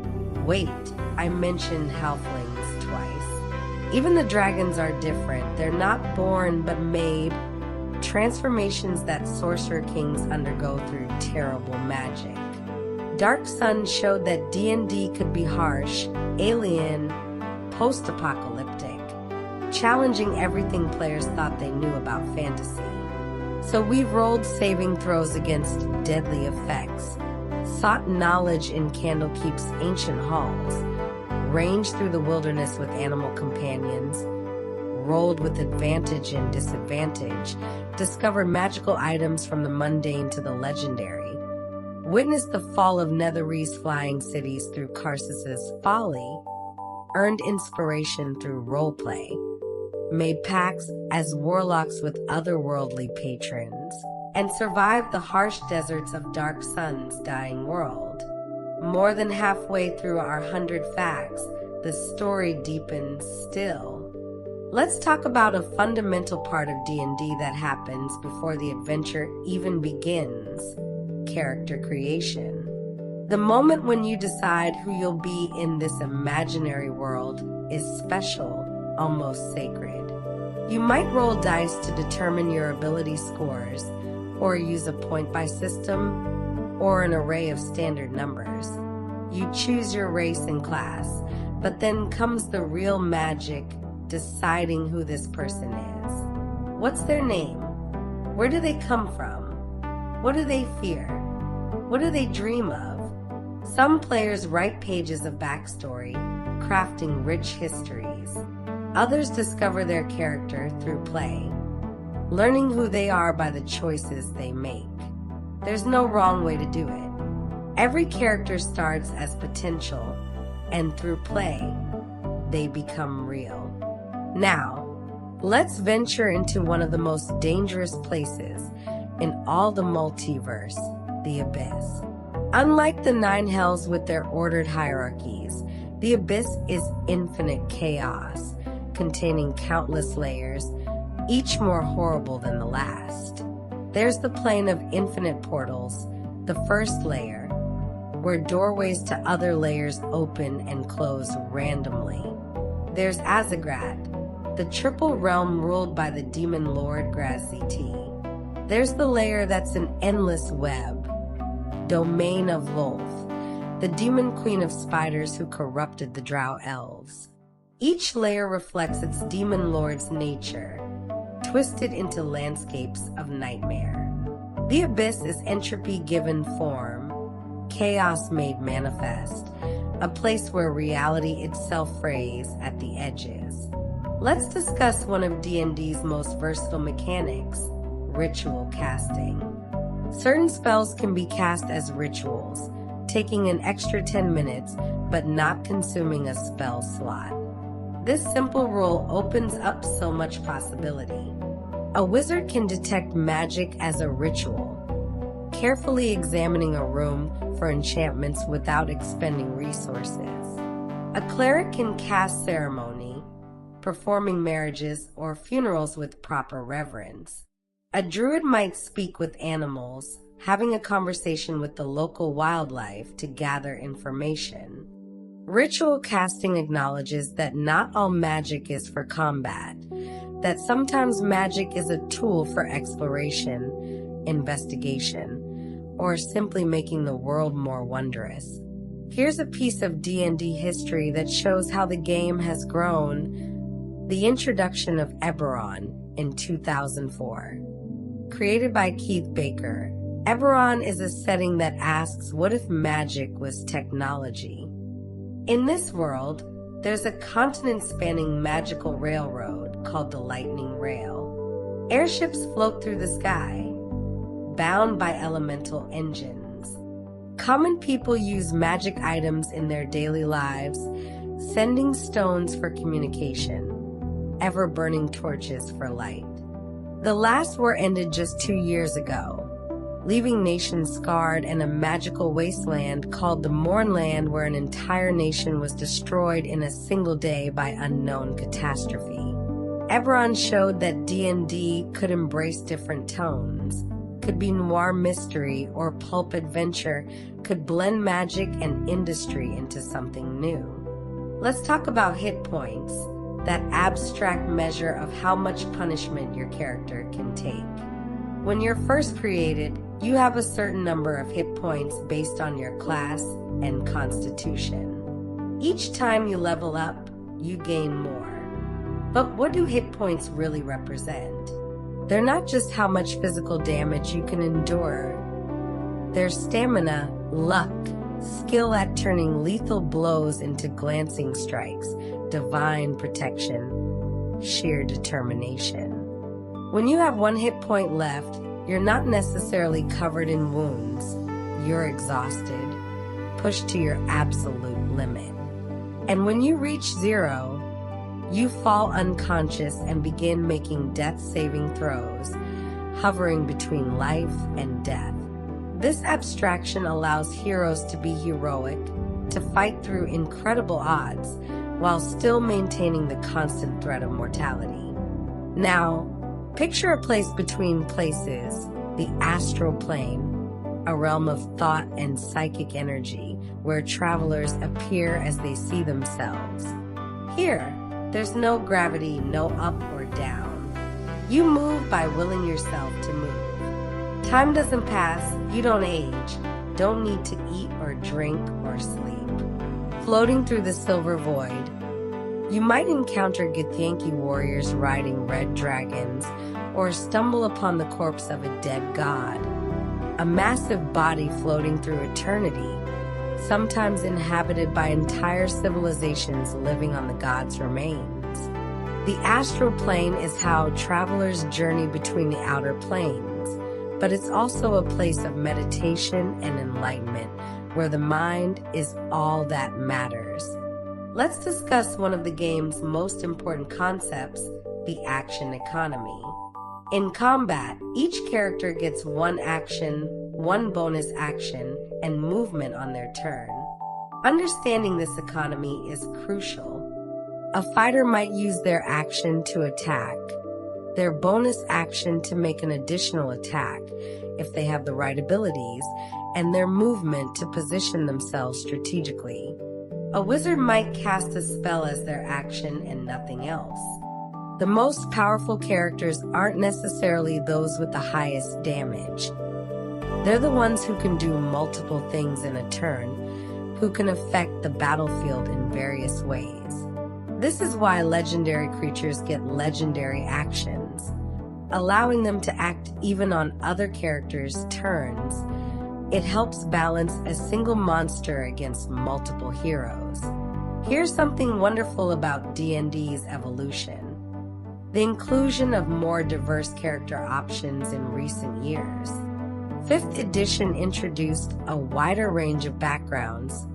Wait, I mentioned halflings twice. Even the dragons are different. They're not born but made, transformations that sorcerer kings undergo through terrible magic. Dark Sun showed that D&D could be harsh, alien, post-apocalyptic, challenging everything players thought they knew about fantasy. So we rolled saving throws against deadly effects, sought knowledge in Candlekeep's ancient halls, ranged through the wilderness with animal companions, rolled with advantage and disadvantage, discovered magical items from the mundane to the legendary, witnessed the fall of Netherese flying cities through Karsus's folly, earned inspiration through roleplay, made pacts as warlocks with otherworldly patrons, and survived the harsh deserts of Dark Sun's dying world. More than halfway through our 100 facts, the story deepens still. Let's talk about a fundamental part of D&D that happens before the adventure even begins: character creation. The moment when you decide who you'll be in this imaginary world is special, almost sacred. You might roll dice to determine your ability scores, or use a point-buy system, or an array of standard numbers. You choose your race and class, but then comes the real magic: deciding who this person is. What's their name? Where do they come from? What do they fear? What do they dream of? Some players write pages of backstory, crafting rich histories. Others discover their character through play, learning who they are by the choices they make. There's no wrong way to do it. Every character starts as potential, and through play, they become real. Now, let's venture into one of the most dangerous places in all the multiverse: the Abyss. Unlike the 9 hells with their ordered hierarchies, the Abyss is infinite chaos, containing countless layers, each more horrible than the last. There's the plane of infinite portals, the first layer, where doorways to other layers open and close randomly. There's Azagrat, the triple realm ruled by the demon lord Graziti. There's the layer that's an endless web, domain of Lolth, the demon queen of spiders who corrupted the drow elves. Each layer reflects its demon lord's nature, twisted into landscapes of nightmare. The Abyss is entropy given form, chaos made manifest, a place where reality itself frays at the edges. Let's discuss one of D&D's most versatile mechanics: ritual casting. Certain spells can be cast as rituals, taking an extra 10 minutes but not consuming a spell slot. This simple rule opens up so much possibility. A wizard can detect magic as a ritual, carefully examining a room for enchantments without expending resources. A cleric can cast ceremony, performing marriages or funerals with proper reverence. A druid might speak with animals, having a conversation with the local wildlife to gather information. Ritual casting acknowledges that not all magic is for combat, that sometimes magic is a tool for exploration, investigation, or simply making the world more wondrous. Here's a piece of D&D history that shows how the game has grown: the introduction of Eberron in 2004. Created by Keith Baker, Eberron is a setting that asks, what if magic was technology? In this world, there's a continent-spanning magical railroad called the Lightning Rail. Airships float through the sky, bound by elemental engines. Common people use magic items in their daily lives, sending stones for communication, ever-burning torches for light. The last war ended just 2 years ago, leaving nations scarred and a magical wasteland called the Mournland, where an entire nation was destroyed in a single day by unknown catastrophe. Eberron showed that D&D could embrace different tones, could be noir mystery or pulp adventure, could blend magic and industry into something new. Let's talk about hit points, that abstract measure of how much punishment your character can take. When you're first created, you have a certain number of hit points based on your class and constitution. Each time you level up, you gain more. But what do hit points really represent? They're not just how much physical damage you can endure. They're stamina, luck, skill at turning lethal blows into glancing strikes, divine protection, sheer determination. When you have 1 hit point left, you're not necessarily covered in wounds. You're exhausted, pushed to your absolute limit. And when you reach 0, you fall unconscious and begin making death-saving throws, hovering between life and death. This abstraction allows heroes to be heroic, to fight through incredible odds, while still maintaining the constant threat of mortality. Now, picture a place between places, the astral plane, a realm of thought and psychic energy where travelers appear as they see themselves. Here, there's no gravity, no up or down. You move by willing yourself to move. Time doesn't pass, you don't age, don't need to eat or drink or sleep. Floating through the silver void, you might encounter Githyanki warriors riding red dragons or stumble upon the corpse of a dead god. A massive body floating through eternity, sometimes inhabited by entire civilizations living on the god's remains. The astral plane is how travelers journey between the outer planes, but it's also a place of meditation and enlightenment where the mind is all that matters. Let's discuss one of the game's most important concepts, the action economy. In combat, each character gets one action, one bonus action, and movement on their turn. Understanding this economy is crucial. A fighter might use their action to attack, their bonus action to make an additional attack if they have the right abilities, and their movement to position themselves strategically. A wizard might cast a spell as their action and nothing else. The most powerful characters aren't necessarily those with the highest damage. They're the ones who can do multiple things in a turn, who can affect the battlefield in various ways. This is why legendary creatures get legendary actions, allowing them to act even on other characters' turns. It helps balance a single monster against multiple heroes. Here's something wonderful about D&D's evolution. The inclusion of more diverse character options in recent years. 5th edition introduced a wider range of backgrounds,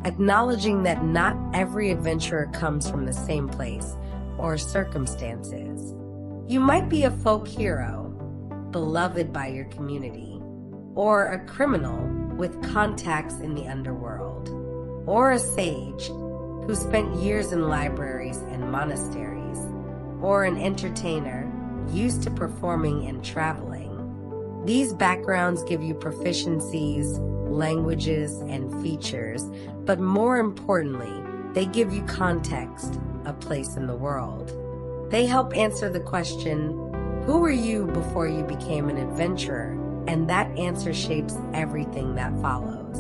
acknowledging that not every adventurer comes from the same place or circumstances. You might be a folk hero, beloved by your community, or a criminal with contacts in the underworld, or a sage who spent years in libraries and monasteries, or an entertainer used to performing and traveling. These backgrounds give you proficiencies, languages, and features, but more importantly, they give you context, a place in the world. They help answer the question, who were you before you became an adventurer? And that answer shapes everything that follows.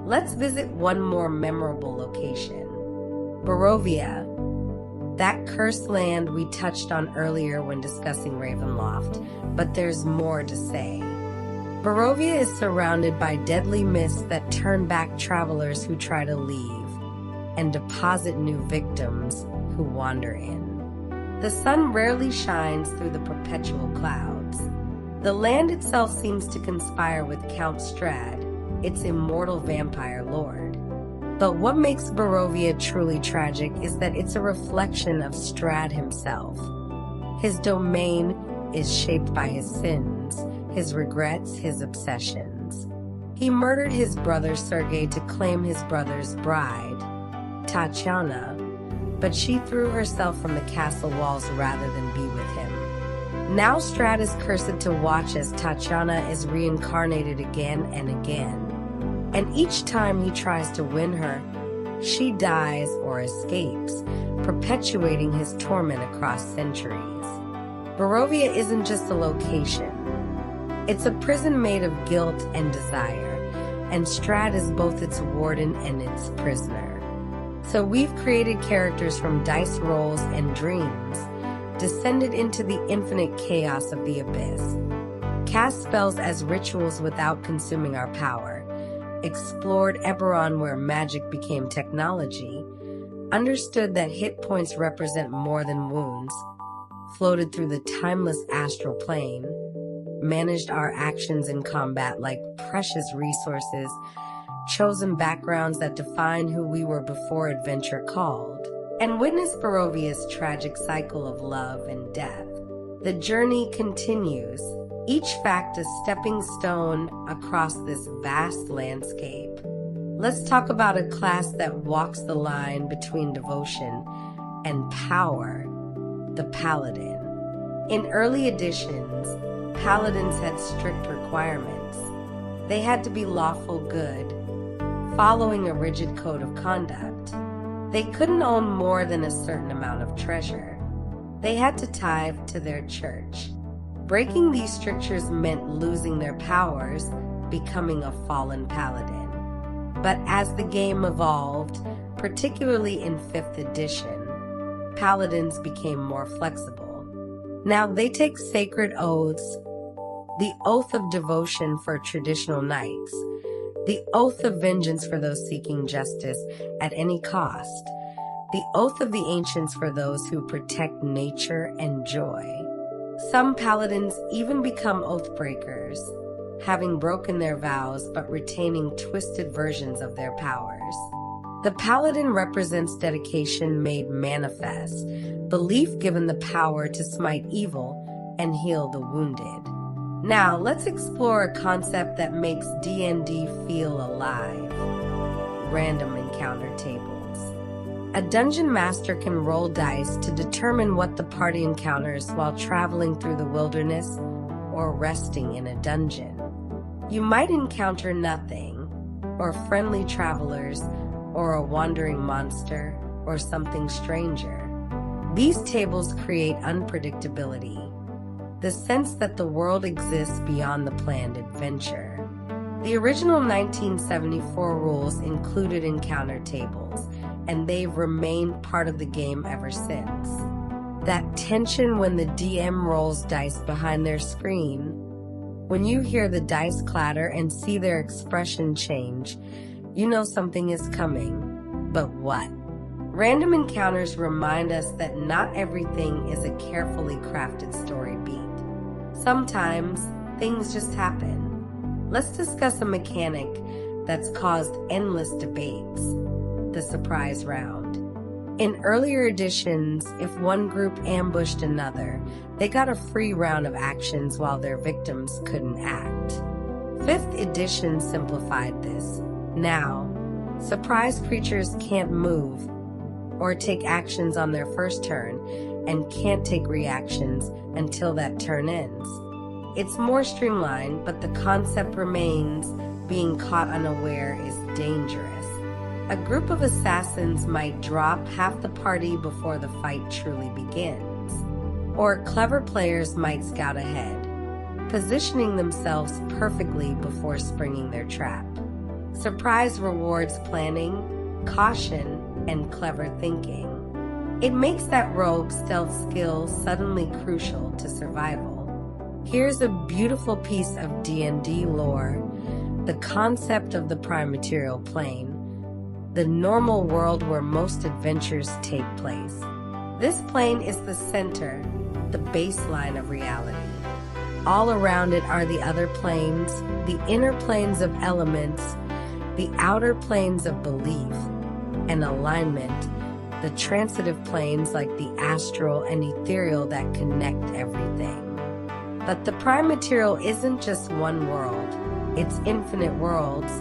Let's visit one more memorable location, Barovia, that cursed land we touched on earlier when discussing Ravenloft, but there's more to say. Barovia is surrounded by deadly mists that turn back travelers who try to leave and deposit new victims who wander in. The sun rarely shines through the perpetual clouds. The land itself seems to conspire with Count Strahd, its immortal vampire lord. But what makes Barovia truly tragic is that it's a reflection of Strahd himself. His domain is shaped by his sins, his regrets, his obsessions. He murdered his brother Sergei to claim his brother's bride, Tatiana, but she threw herself from the castle walls rather than be with him. Now Strahd is cursed to watch as Tatiana is reincarnated again and again. And each time he tries to win her, she dies or escapes, perpetuating his torment across centuries. Barovia isn't just a location. It's a prison made of guilt and desire, and Strahd is both its warden and its prisoner. So we've created characters from dice rolls and dreams, descended into the infinite chaos of the abyss, cast spells as rituals without consuming our power, explored Eberron where magic became technology, understood that hit points represent more than wounds, floated through the timeless astral plane, managed our actions in combat like precious resources, chosen backgrounds that define who we were before adventure called, and witnessed Barovia's tragic cycle of love and death. The journey continues, each fact a stepping stone across this vast landscape. Let's talk about a class that walks the line between devotion and power, the Paladin. In early editions, Paladins had strict requirements. They had to be lawful good, following a rigid code of conduct. They couldn't own more than a certain amount of treasure. They had to tithe to their church. Breaking these strictures meant losing their powers, becoming a fallen paladin. But as the game evolved, particularly in 5th edition, paladins became more flexible. Now they take sacred oaths, the oath of devotion for traditional knights, the oath of vengeance for those seeking justice at any cost, the oath of the ancients for those who protect nature and joy. Some paladins even become oath breakers, having broken their vows but retaining twisted versions of their powers. The paladin represents dedication made manifest, belief given the power to smite evil and heal the wounded. Now, let's explore a concept that makes D&D feel alive: random encounter tables. A dungeon master can roll dice to determine what the party encounters while traveling through the wilderness or resting in a dungeon. You might encounter nothing, or friendly travelers, or a wandering monster, or something stranger. These tables create unpredictability, the sense that the world exists beyond the planned adventure. The original 1974 rules included encounter tables, and they've remained part of the game ever since. That tension when the DM rolls dice behind their screen, when you hear the dice clatter and see their expression change, you know something is coming. But what? Random encounters remind us that not everything is a carefully crafted story beat. Sometimes, things just happen. Let's discuss a mechanic that's caused endless debates: the surprise round. In earlier editions, if one group ambushed another, they got a free round of actions while their victims couldn't act. 5th edition simplified this. Now, surprise creatures can't move or take actions on their first turn and can't take reactions until that turn ends. It's more streamlined, but the concept remains: being caught unaware is dangerous. A group of assassins might drop half the party before the fight truly begins. Or clever players might scout ahead, positioning themselves perfectly before springing their trap. Surprise rewards planning, caution, and clever thinking. It makes that rogue stealth skill suddenly crucial to survival. Here's a beautiful piece of D&D lore: the concept of the prime material plane, the normal world where most adventures take place. This plane is the center, the baseline of reality. All around it are the other planes, the inner planes of elements, the outer planes of belief and alignment, the transitive planes like the astral and ethereal that connect everything. But the prime material isn't just one world, it's infinite worlds,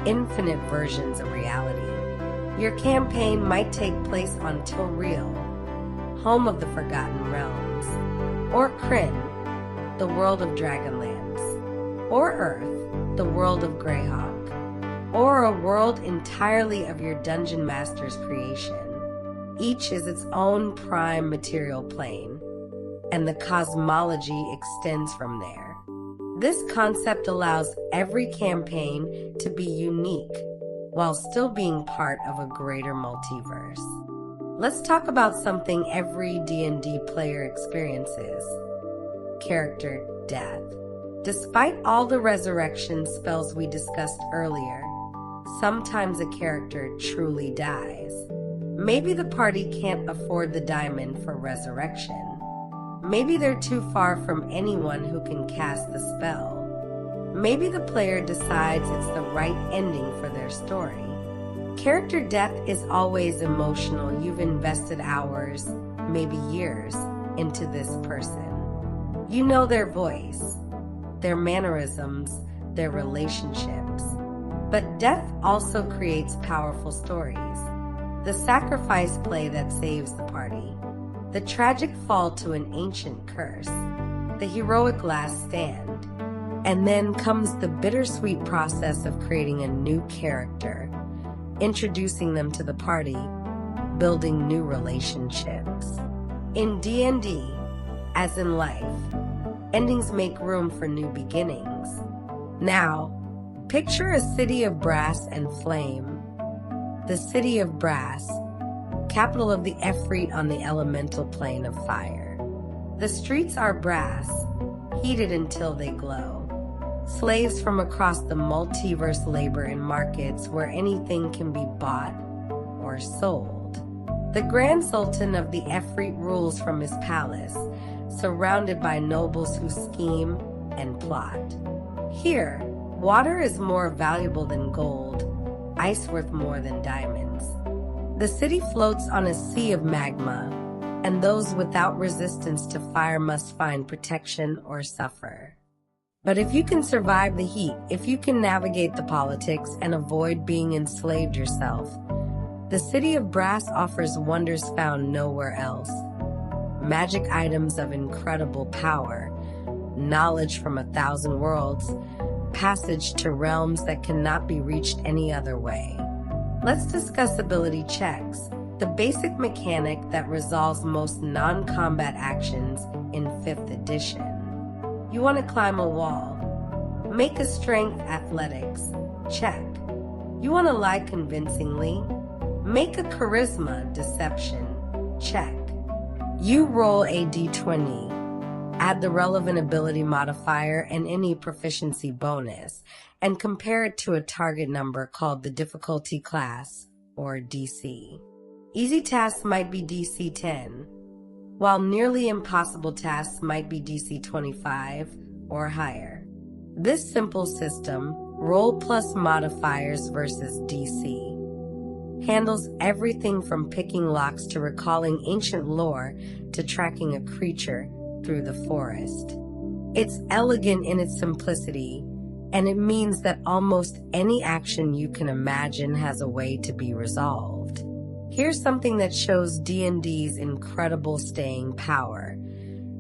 infinite versions of reality. Your campaign might take place on Tilreal, home of the Forgotten Realms, or Kryn, the world of Dragonlance, or Earth, the world of Greyhawk, or a world entirely of your dungeon master's creation. Each is its own prime material plane, and the cosmology extends from there. This concept allows every campaign to be unique while still being part of a greater multiverse. Let's talk about something every D&D player experiences: character death. Despite all the resurrection spells we discussed earlier, sometimes a character truly dies. Maybe the party can't afford the diamond for resurrection. Maybe they're too far from anyone who can cast the spell. Maybe the player decides it's the right ending for their story. Character death is always emotional. You've invested hours, maybe years, into this person. You know their voice, their mannerisms, their relationships. But death also creates powerful stories. The sacrifice play that saves the party, the tragic fall to an ancient curse, the heroic last stand, and then comes the bittersweet process of creating a new character, introducing them to the party, building new relationships. In D&D, as in life, endings make room for new beginnings. Now, picture a city of brass and flame. The city of brass, capital of the Efreet on the elemental plane of fire. The streets are brass, heated until they glow. Slaves from across the multiverse labor in markets where anything can be bought or sold. The Grand Sultan of the Efreet rules from his palace, surrounded by nobles who scheme and plot. Here, water is more valuable than gold, ice worth more than diamonds. The city floats on a sea of magma, and those without resistance to fire must find protection or suffer. But if you can survive the heat, if you can navigate the politics and avoid being enslaved yourself, the city of brass offers wonders found nowhere else. Magic items of incredible power, knowledge from 1,000 worlds, passage to realms that cannot be reached any other way. Let's discuss ability checks, the basic mechanic that resolves most non-combat actions in 5th edition. You want to climb a wall. Make a strength athletics. Check. You want to lie convincingly. Make a charisma deception. Check. You roll a d20. Add the relevant ability modifier and any proficiency bonus, and compare it to a target number called the difficulty class, or DC. Easy tasks might be DC 10, while nearly impossible tasks might be DC 25 or higher. This simple system, roll plus modifiers versus DC, handles everything from picking locks to recalling ancient lore to tracking a creature through the forest. It's elegant in its simplicity, and it means that almost any action you can imagine has a way to be resolved. Here's something that shows D&D's incredible staying power.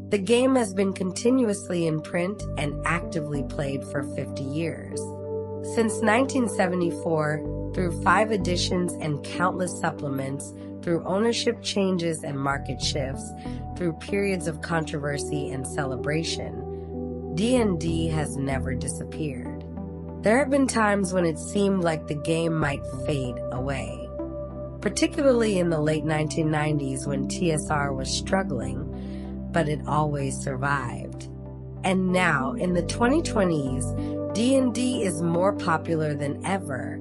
The game has been continuously in print and actively played for 50 years. Since 1974, through 5 editions and countless supplements, through ownership changes and market shifts, through periods of controversy and celebration, D&D has never disappeared. There have been times when it seemed like the game might fade away, particularly in the late 1990s when TSR was struggling, but it always survived. And now, in the 2020s, D&D is more popular than ever,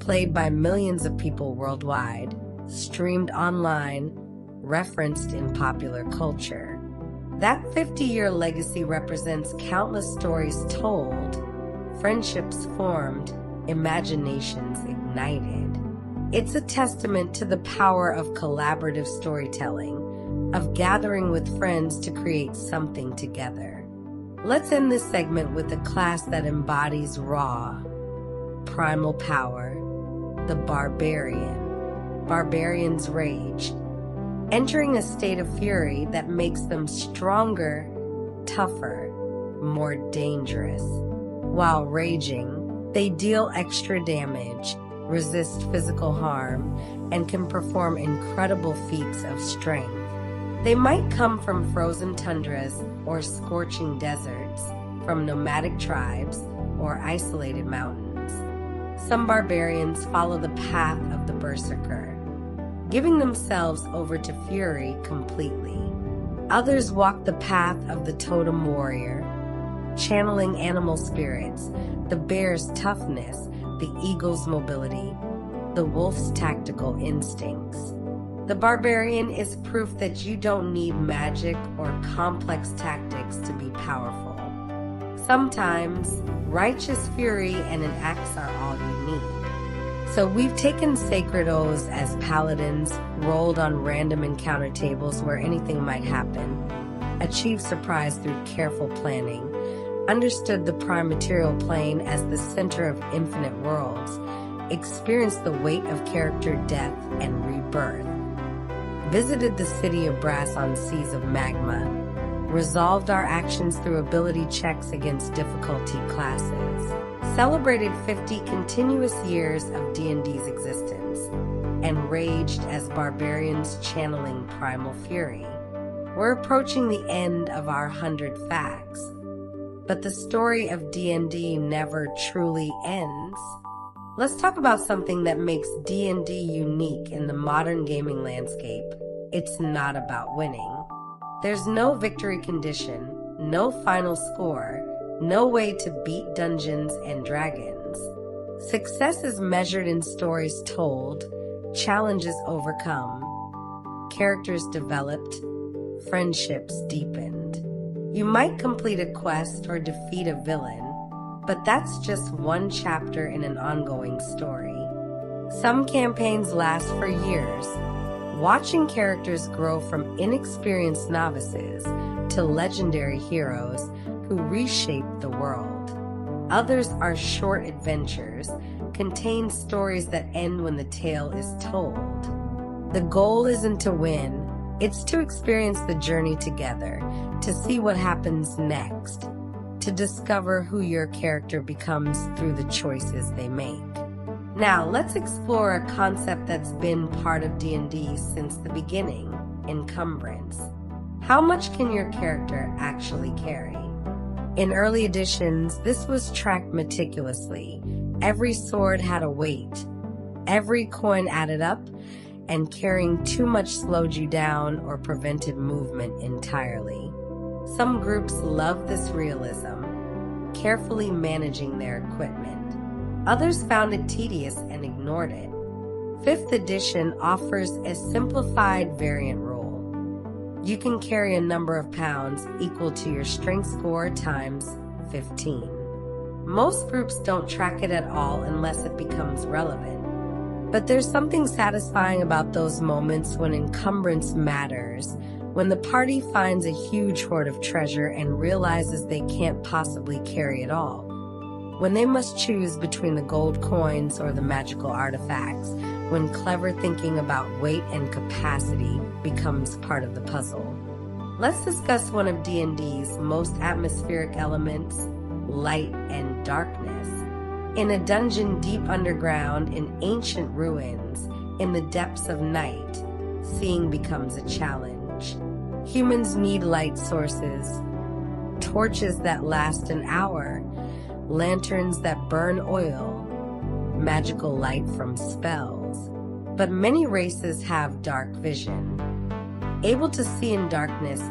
played by millions of people worldwide, streamed online, referenced in popular culture. That 50-year legacy represents countless stories told, friendships formed, imaginations ignited. It's a testament to the power of collaborative storytelling, of gathering with friends to create something together. Let's end this segment with a class that embodies raw, primal power, the barbarian. Barbarians rage, entering a state of fury that makes them stronger, tougher, more dangerous. While raging, they deal extra damage, resist physical harm, and can perform incredible feats of strength. They might come from frozen tundras or scorching deserts, from nomadic tribes or isolated mountains. Some barbarians follow the path of the berserker, giving themselves over to fury completely. Others walk the path of the totem warrior, channeling animal spirits, the bear's toughness, the eagle's mobility, the wolf's tactical instincts. The barbarian is proof that you don't need magic or complex tactics to be powerful. Sometimes, righteous fury and an axe are all you need. So we've taken sacred oaths as paladins, rolled on random encounter tables where anything might happen, achieved surprise through careful planning, understood the prime material plane as the center of infinite worlds, experienced the weight of character death and rebirth, visited the city of brass on seas of magma, resolved our actions through ability checks against difficulty classes, celebrated 50 continuous years of D&D's existence, and raged as barbarians channeling primal fury. We're approaching the end of our 100 facts, but the story of D&D never truly ends. Let's talk about something that makes D&D unique in the modern gaming landscape. It's not about winning. There's no victory condition, no final score, no way to beat Dungeons and Dragons. Success is measured in stories told, challenges overcome, characters developed, friendships deepened. You might complete a quest or defeat a villain, but that's just one chapter in an ongoing story. Some campaigns last for years, watching characters grow from inexperienced novices to legendary heroes who reshape the world. Others are short adventures, contain stories that end when the tale is told. The goal isn't to win, it's to experience the journey together, to see what happens next, to discover who your character becomes through the choices they make. Now, let's explore a concept that's been part of D&D since the beginning, encumbrance. How much can your character actually carry? In early editions, this was tracked meticulously. Every sword had a weight. Every coin added up, and carrying too much slowed you down or prevented movement entirely. Some groups loved this realism, carefully managing their equipment. Others found it tedious and ignored it. 5th edition offers a simplified variant rule. You can carry a number of pounds equal to your strength score times 15. Most groups don't track it at all unless it becomes relevant. But there's something satisfying about those moments when encumbrance matters, when the party finds a huge hoard of treasure and realizes they can't possibly carry it all. When they must choose between the gold coins or the magical artifacts, when clever thinking about weight and capacity becomes part of the puzzle. Let's discuss one of D&D's most atmospheric elements, light and darkness. In a dungeon deep underground in ancient ruins, in the depths of night, seeing becomes a challenge. Humans need light sources, torches that last an hour, lanterns that burn oil, magical light from spells. But many races have dark vision, able to see in darkness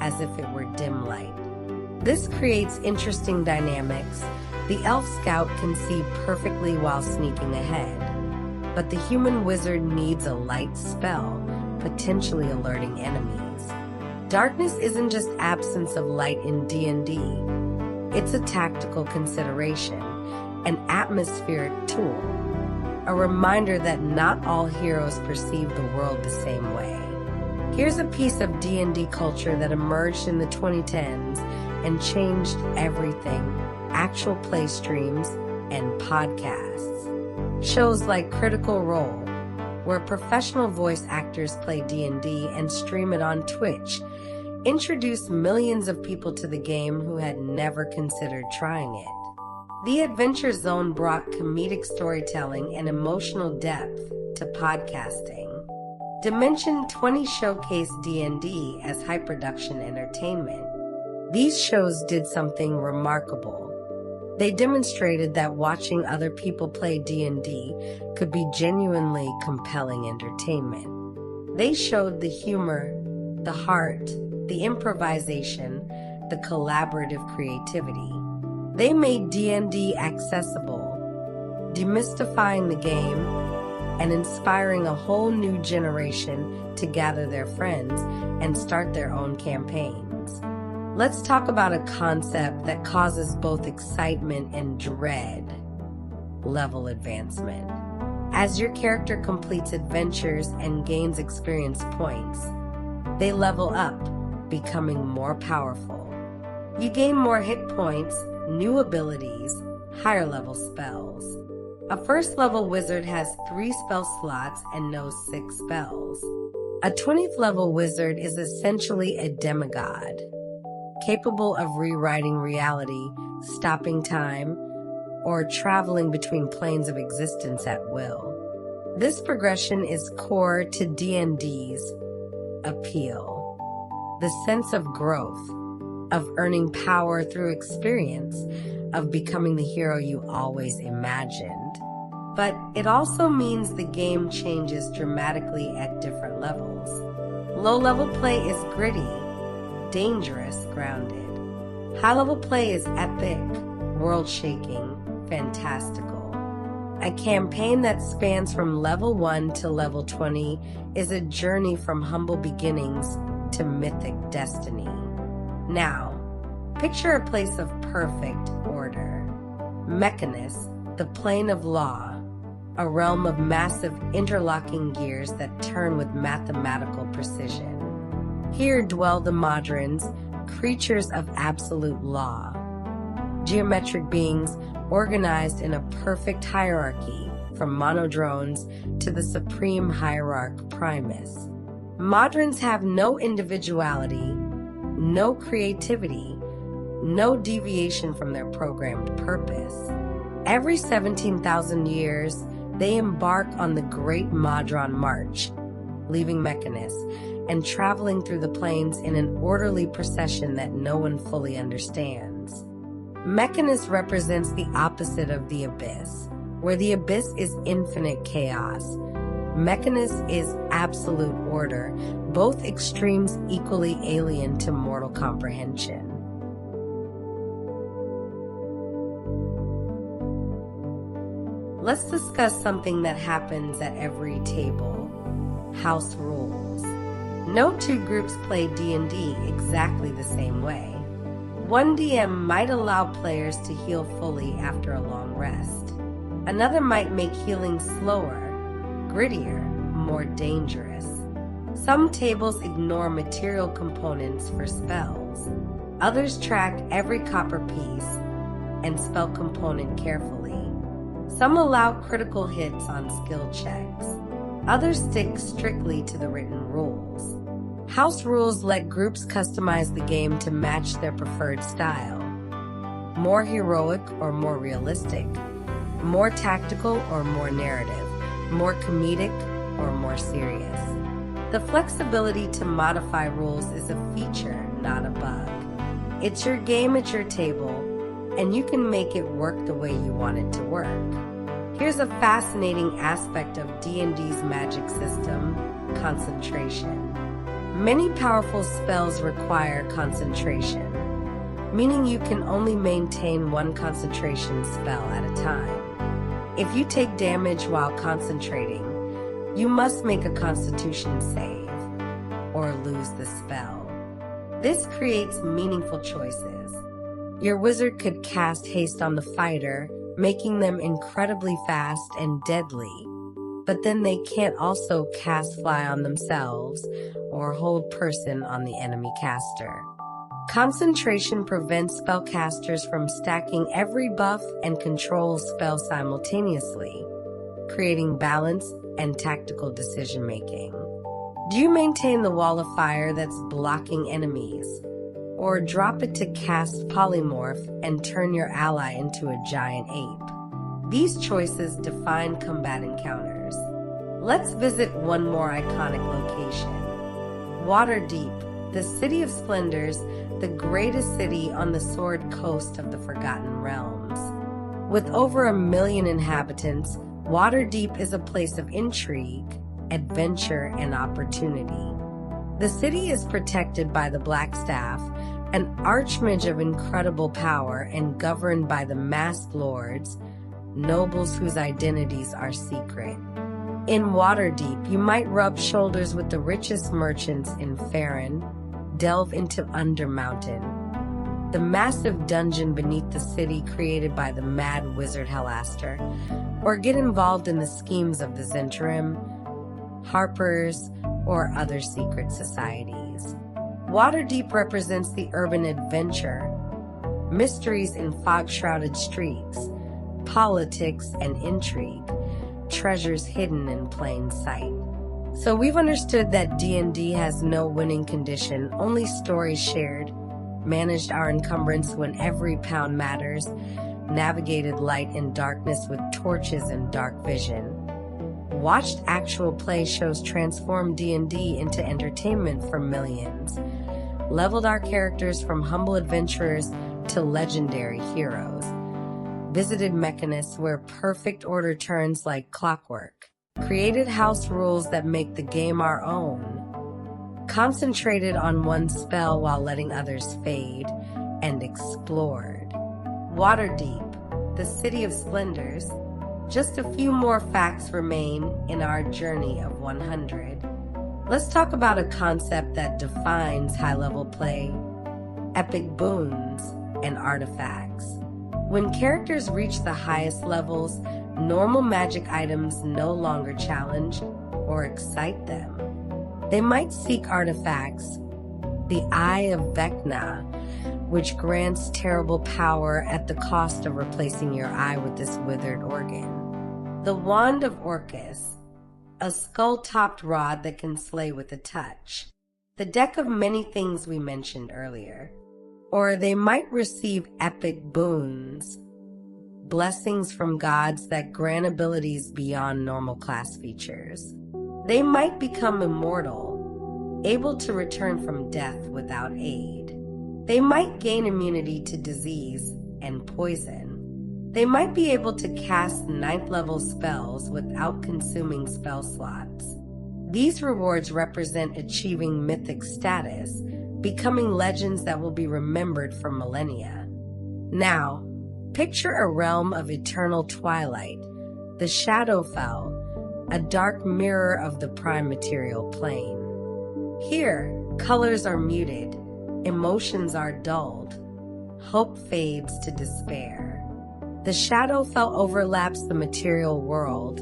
as if it were dim light. This creates interesting dynamics. The elf scout can see perfectly while sneaking ahead, but the human wizard needs a light spell, potentially alerting enemies. Darkness isn't just absence of light in D&D. It's a tactical consideration, an atmospheric tool, a reminder that not all heroes perceive the world the same way. Here's a piece of D&D culture that emerged in the 2010s and changed everything. Actual play streams and podcasts. Shows like Critical Role, where professional voice actors play D&D and stream it on Twitch, introduced millions of people to the game who had never considered trying it. The Adventure Zone brought comedic storytelling and emotional depth to podcasting. Dimension 20 showcased D&D as high-production entertainment. These shows did something remarkable. They demonstrated that watching other people play D&D could be genuinely compelling entertainment. They showed the humor, the heart, the improvisation, the collaborative creativity. They made D&D accessible, demystifying the game and inspiring a whole new generation to gather their friends and start their own campaigns. Let's talk about a concept that causes both excitement and dread: level advancement. As your character completes adventures and gains experience points, they level up, becoming more powerful. You gain more hit points, new abilities, higher level spells. A first level wizard has 3 spell slots and knows 6 spells. A 20th level wizard is essentially a demigod, capable of rewriting reality, stopping time, or traveling between planes of existence at will. This progression is core to D&D's appeal. The sense of growth, of earning power through experience, of becoming the hero you always imagined. But it also means the game changes dramatically at different levels. Low-level play is gritty, dangerous, grounded. High-level play is epic, world-shaking, fantastical. A campaign that spans from level 1 to level 20 is a journey from humble beginnings to mythic destiny. Now, picture a place of perfect order. Mechanus, the plane of law, a realm of massive interlocking gears that turn with mathematical precision. Here dwell the Modrons, creatures of absolute law. Geometric beings organized in a perfect hierarchy, from monodrones to the supreme hierarch Primus. Modrons have no individuality, no creativity, no deviation from their programmed purpose. Every 17,000 years, they embark on the Great Modron March, leaving Mechanus and traveling through the planes in an orderly procession that no one fully understands. Mechanus represents the opposite of the Abyss, where the Abyss is infinite chaos. Mechanus is absolute order, both extremes equally alien to mortal comprehension. Let's discuss something that happens at every table: house rules. No two groups play D&D exactly the same way. One DM might allow players to heal fully after a long rest. Another might make healing slower, grittier, more dangerous. Some tables ignore material components for spells. Others track every copper piece and spell component carefully. Some allow critical hits on skill checks. Others stick strictly to the written rules. House rules let groups customize the game to match their preferred style. More heroic or more realistic. More tactical or more narrative. More comedic or more serious. The flexibility to modify rules is a feature, not a bug. It's your game at your table, and you can make it work the way you want it to work. Here's a fascinating aspect of D&D's magic system: concentration. Many powerful spells require concentration, meaning you can only maintain one concentration spell at a time. If you take damage while concentrating, you must make a Constitution save, or lose the spell. This creates meaningful choices. Your wizard could cast haste on the fighter, making them incredibly fast and deadly, but then they can't also cast fly on themselves or hold person on the enemy caster. Concentration prevents spellcasters from stacking every buff and control spell simultaneously, creating balance and tactical decision-making. Do you maintain the wall of fire that's blocking enemies, or drop it to cast polymorph and turn your ally into a giant ape? These choices define combat encounters. Let's visit one more iconic location: Waterdeep, the City of Splendors, the greatest city on the Sword Coast of the Forgotten Realms. With over 1 million inhabitants, Waterdeep is a place of intrigue, adventure, and opportunity. The city is protected by the Blackstaff, an archmage of incredible power, and governed by the masked lords, nobles whose identities are secret. In Waterdeep, you might rub shoulders with the richest merchants in Faerun, delve into Undermountain, the massive dungeon beneath the city created by the mad wizard Helaster, or get involved in the schemes of the Zhentarim, Harpers, or other secret societies. Waterdeep represents the urban adventure, mysteries in fog-shrouded streets, politics and intrigue, treasures hidden in plain sight. So we've understood that D&D has no winning condition, only stories shared, managed our encumbrance when every pound matters, navigated light and darkness with torches and dark vision, watched actual play shows transform D&D into entertainment for millions, leveled our characters from humble adventurers to legendary heroes, visited mechanists where perfect order turns like clockwork, created house rules that make the game our own, concentrated on one spell while letting others fade, and explored. Waterdeep, the city of splendors. Just a few more facts remain in our journey of 100. Let's talk about a concept that defines high-level play: epic boons and artifacts. When characters reach the highest levels, normal magic items no longer challenge or excite them. They might seek artifacts. The Eye of Vecna, which grants terrible power at the cost of replacing your eye with this withered organ. The Wand of Orcus, a skull-topped rod that can slay with a touch. The deck of many things we mentioned earlier. Or they might receive epic boons, blessings from gods that grant abilities beyond normal class features. They might become immortal, able to return from death without aid. They might gain immunity to disease and poison. They might be able to cast 9th level spells without consuming spell slots. These rewards represent achieving mythic status, becoming legends that will be remembered for millennia. Now, picture a realm of eternal twilight, the Shadowfell, a dark mirror of the prime material plane. Here, colors are muted, emotions are dulled, hope fades to despair. The Shadowfell overlaps the material world,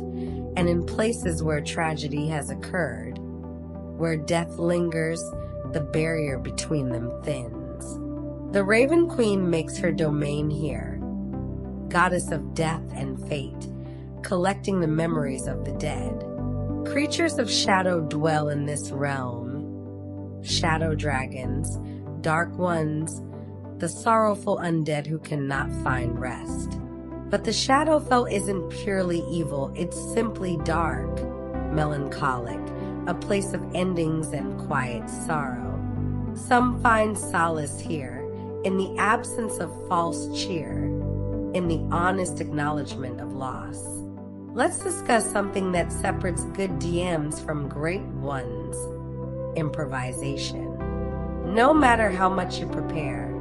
and in places where tragedy has occurred, where death lingers, the barrier between them thins. The Raven Queen makes her domain here, goddess of death and fate, collecting the memories of the dead. Creatures of shadow dwell in this realm: shadow dragons, dark ones, the sorrowful undead who cannot find rest. But the Shadowfell isn't purely evil, it's simply dark, melancholic, a place of endings and quiet sorrow. Some find solace here, in the absence of false cheer, in the honest acknowledgement of loss. Let's discuss something that separates good DMs from great ones: improvisation. No matter how much you prepare,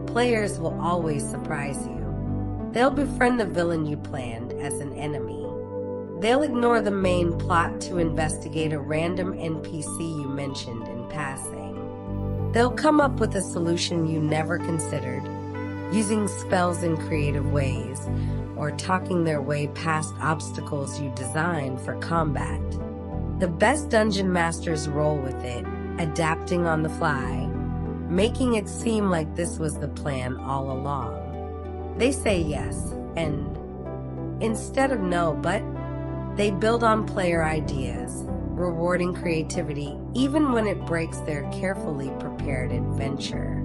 players will always surprise you. They'll befriend the villain you planned as an enemy. They'll ignore the main plot to investigate a random NPC you mentioned in passing. They'll come up with a solution you never considered, using spells in creative ways, or talking their way past obstacles you designed for combat. The best dungeon masters roll with it, adapting on the fly, making it seem like this was the plan all along. They say yes, and instead of no, but they build on player ideas, rewarding creativity even when it breaks their carefully prepared adventure.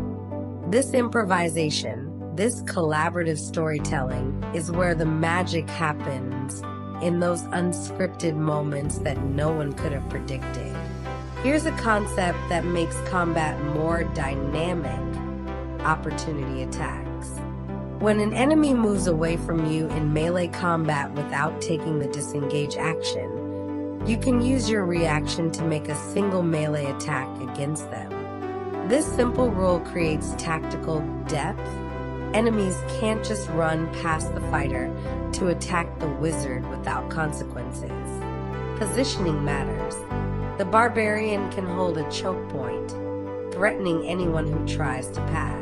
This improvisation, this collaborative storytelling, is where the magic happens, in those unscripted moments that no one could have predicted. Here's a concept that makes combat more dynamic: opportunity attacks. When an enemy moves away from you in melee combat without taking the disengage action, you can use your reaction to make a single melee attack against them. This simple rule creates tactical depth. Enemies can't just run past the fighter to attack the wizard without consequences. Positioning matters. The barbarian can hold a choke point, threatening anyone who tries to pass.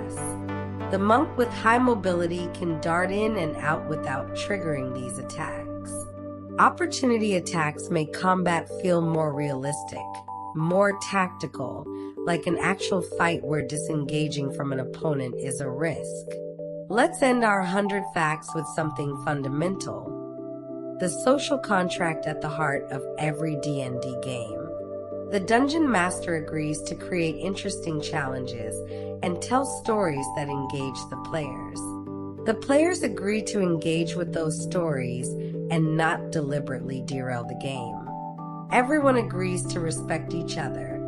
The monk with high mobility can dart in and out without triggering these attacks. Opportunity attacks make combat feel more realistic, more tactical, like an actual fight where disengaging from an opponent is a risk. Let's end our 100 facts with something fundamental. The social contract at the heart of every D&D game. The Dungeon Master agrees to create interesting challenges and tell stories that engage the players. The players agree to engage with those stories and not deliberately derail the game. Everyone agrees to respect each other,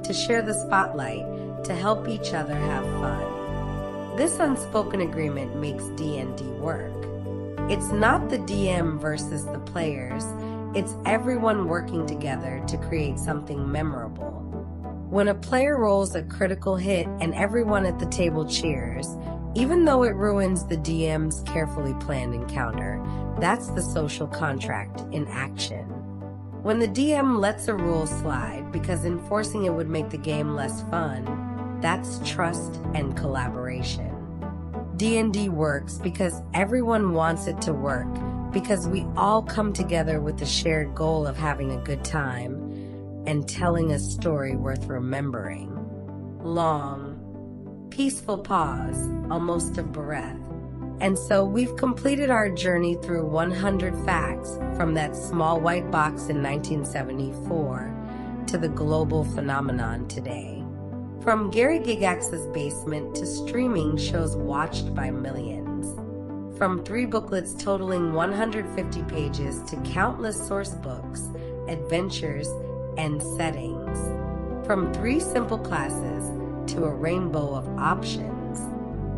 to share the spotlight, to help each other have fun. This unspoken agreement makes D&D work. It's not the DM versus the players, it's everyone working together to create something memorable. When a player rolls a critical hit and everyone at the table cheers, even though it ruins the DM's carefully planned encounter, that's the social contract in action. When the DM lets a rule slide because enforcing it would make the game less fun, that's trust and collaboration. D&D works because everyone wants it to work, because we all come together with the shared goal of having a good time and telling a story worth remembering. Long, peaceful pause, almost a breath. And so we've completed our journey through 100 facts from that small white box in 1974 to the global phenomenon today. From Gary Gygax's basement to streaming shows watched by millions. From 3 booklets totaling 150 pages to countless source books, adventures, and settings. From 3 simple classes to a rainbow of options.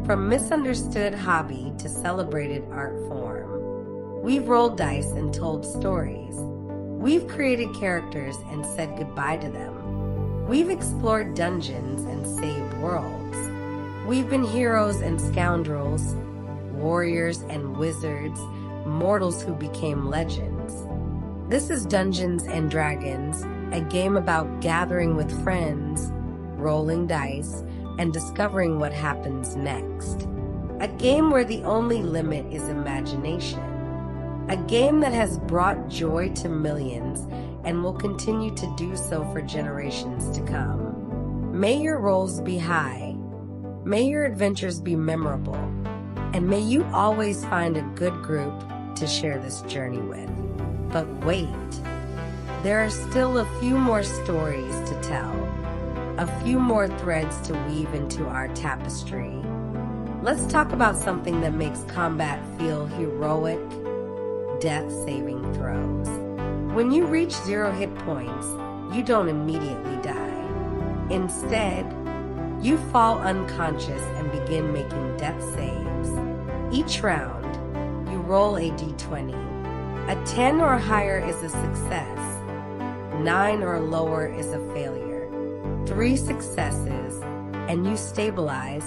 From misunderstood hobby to celebrated art form. We've rolled dice and told stories. We've created characters and said goodbye to them. We've explored dungeons and saved worlds. We've been heroes and scoundrels, warriors and wizards, mortals who became legends. This is Dungeons and Dragons, a game about gathering with friends, rolling dice, and discovering what happens next. A game where the only limit is imagination. A game that has brought joy to millions and will continue to do so for generations to come. May your rolls be high. May your adventures be memorable. And may you always find a good group to share this journey with. But wait, there are still a few more stories to tell. A few more threads to weave into our tapestry. Let's talk about something that makes combat feel heroic: death saving throws. When you reach 0 hit points, you don't immediately die. Instead, you fall unconscious and begin making death saves. Each round, you roll a d20. A 10 or higher is a success. 9 or lower is a failure. 3 successes, and you stabilize,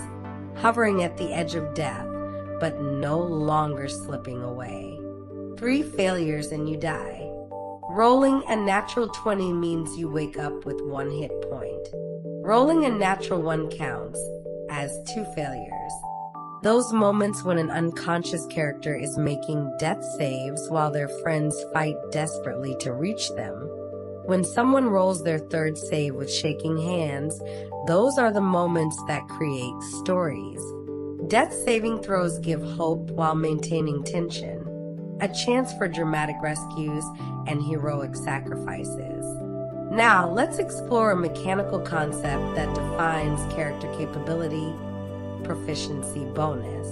hovering at the edge of death, but no longer slipping away. 3 failures and you die. Rolling a natural 20 means you wake up with 1 hit point. Rolling a natural 1 counts as 2 failures. Those moments when an unconscious character is making death saves while their friends fight desperately to reach them. When someone rolls their 3rd save with shaking hands, those are the moments that create stories. Death saving throws give hope while maintaining tension. A chance for dramatic rescues and heroic sacrifices. Now, let's explore a mechanical concept that defines character capability: proficiency bonus.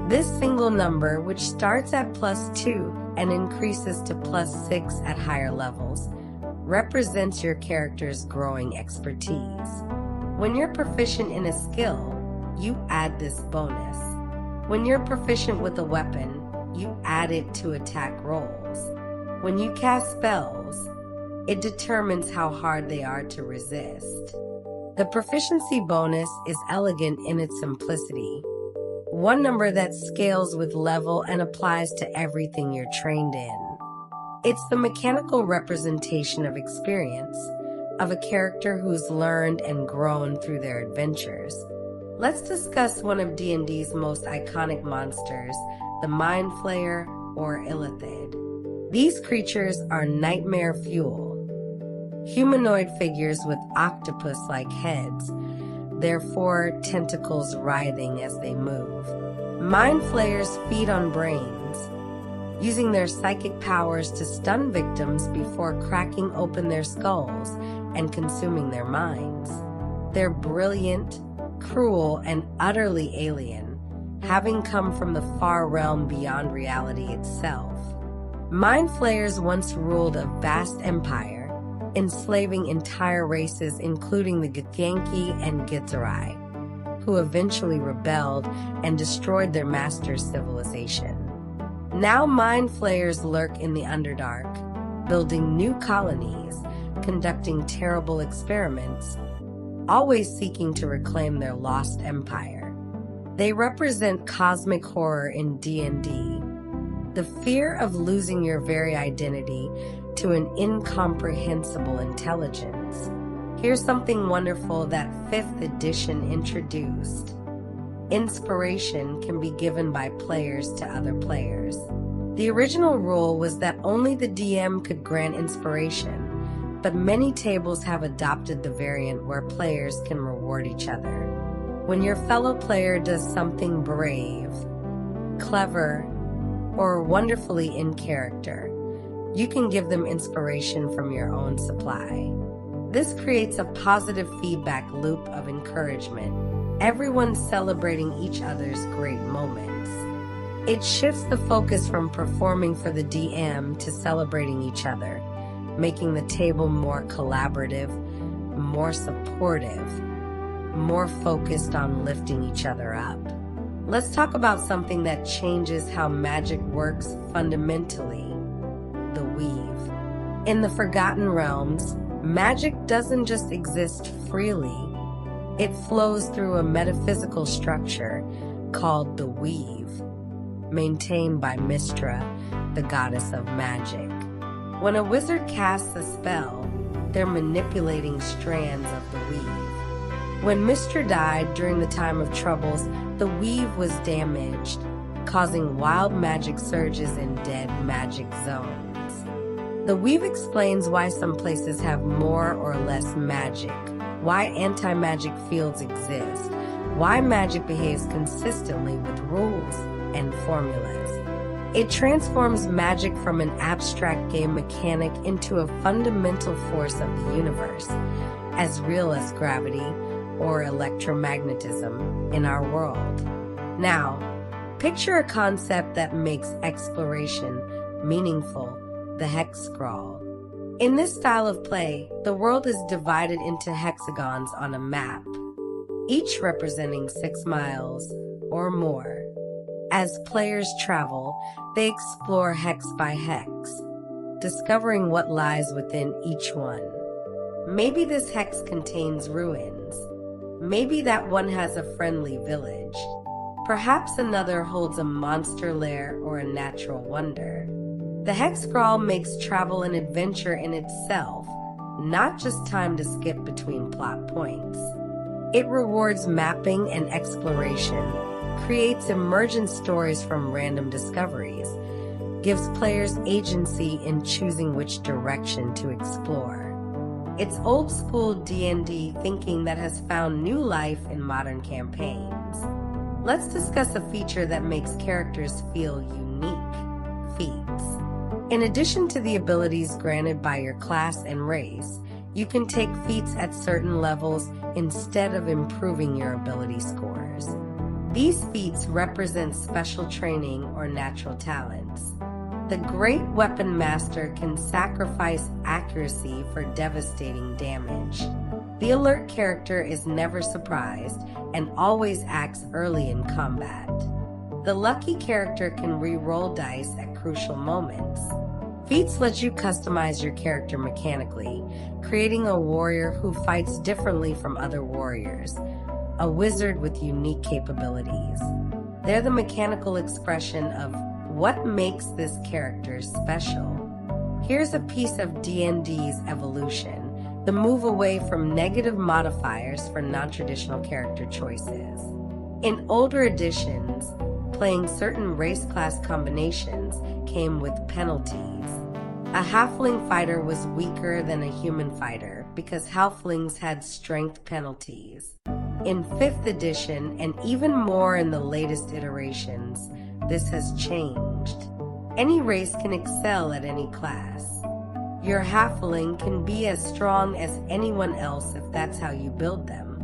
This single number, which starts at +2 and increases to +6 at higher levels, represents your character's growing expertise. When you're proficient in a skill, you add this bonus. When you're proficient with a weapon, you add it to attack rolls. When you cast spells, it determines how hard they are to resist. The proficiency bonus is elegant in its simplicity. One number that scales with level and applies to everything you're trained in. It's the mechanical representation of experience, of a character who's learned and grown through their adventures. Let's discuss one of D&D's most iconic monsters, the Mind Flayer or Illithid. These creatures are nightmare fuel. Humanoid figures with octopus-like heads, their 4 tentacles writhing as they move. Mind flayers feed on brains, using their psychic powers to stun victims before cracking open their skulls and consuming their minds. They're brilliant, cruel, and utterly alien, having come from the far realm beyond reality itself. Mind flayers once ruled a vast empire, enslaving entire races including the Githyanki and Githzerai, who eventually rebelled and destroyed their master's civilization. Now mind flayers lurk in the Underdark, building new colonies, conducting terrible experiments, always seeking to reclaim their lost empire. They represent cosmic horror in D&D, the fear of losing your very identity to an incomprehensible intelligence. Here's something wonderful that 5th edition introduced. Inspiration can be given by players to other players. The original rule was that only the DM could grant inspiration, but many tables have adopted the variant where players can reward each other. When your fellow player does something brave, clever, or wonderfully in character, you can give them inspiration from your own supply. This creates a positive feedback loop of encouragement, everyone celebrating each other's great moments. It shifts the focus from performing for the DM to celebrating each other, making the table more collaborative, more supportive, more focused on lifting each other up. Let's talk about something that changes how magic works fundamentally: the weave. In the Forgotten Realms, magic doesn't just exist freely. It flows through a metaphysical structure called the weave, maintained by Mystra, the goddess of magic. When a wizard casts a spell, they're manipulating strands of the weave. When Mystra died during the time of troubles, the weave was damaged, causing wild magic surges in dead magic zones. The weave explains why some places have more or less magic, why anti-magic fields exist, why magic behaves consistently with rules and formulas. It transforms magic from an abstract game mechanic into a fundamental force of the universe, as real as gravity or electromagnetism in our world. Now, picture a concept that makes exploration meaningful: the hex scrawl. In this style of play, the world is divided into hexagons on a map, each representing 6 miles or more. As players travel, they explore hex by hex, discovering what lies within each one. Maybe this hex contains ruins. Maybe that one has a friendly village. Perhaps another holds a monster lair or a natural wonder. The hex scrawl makes travel an adventure in itself, not just time to skip between plot points. It rewards mapping and exploration, creates emergent stories from random discoveries, gives players agency in choosing which direction to explore. It's old-school D&D thinking that has found new life in modern campaigns. Let's discuss a feature that makes characters feel unique: feats. In addition to the abilities granted by your class and race, you can take feats at certain levels instead of improving your ability scores. These feats represent special training or natural talents. The Great Weapon Master can sacrifice accuracy for devastating damage. The alert character is never surprised and always acts early in combat. The lucky character can re-roll dice at crucial moments. Feats let you customize your character mechanically, creating a warrior who fights differently from other warriors, a wizard with unique capabilities. They're the mechanical expression of what makes this character special. Here's a piece of D&D's evolution: the move away from negative modifiers for non-traditional character choices. In older editions, playing certain race class combinations came with penalties. A halfling fighter was weaker than a human fighter because halflings had strength penalties. In 5th edition, and even more in the latest iterations, this has changed. Any race can excel at any class. Your halfling can be as strong as anyone else if that's how you build them.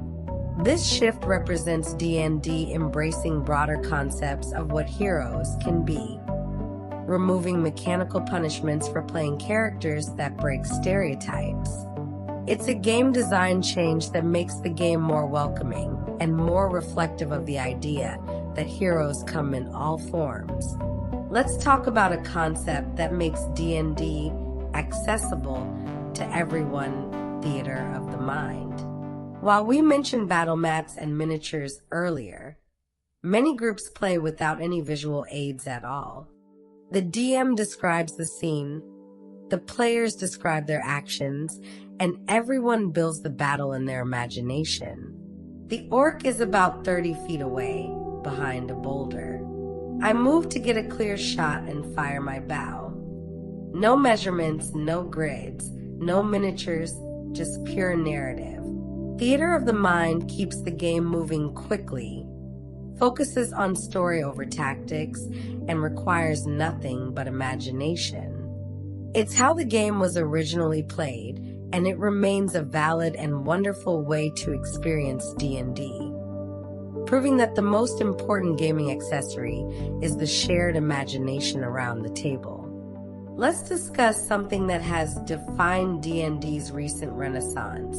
This shift represents D&D embracing broader concepts of what heroes can be, removing mechanical punishments for playing characters that break stereotypes. It's a game design change that makes the game more welcoming and more reflective of the idea that heroes come in all forms. Let's talk about a concept that makes D&D accessible to everyone: theater of the mind. While we mentioned battle mats and miniatures earlier, many groups play without any visual aids at all. The DM describes the scene, the players describe their actions, and everyone builds the battle in their imagination. The orc is about 30 feet away, behind a boulder. I move to get a clear shot and fire my bow. No measurements, no grids, no miniatures, just pure narrative. Theater of the mind keeps the game moving quickly, focuses on story over tactics, and requires nothing but imagination. It's how the game was originally played, and it remains a valid and wonderful way to experience D&D, proving that the most important gaming accessory is the shared imagination around the table. Let's discuss something that has defined D&D's recent renaissance: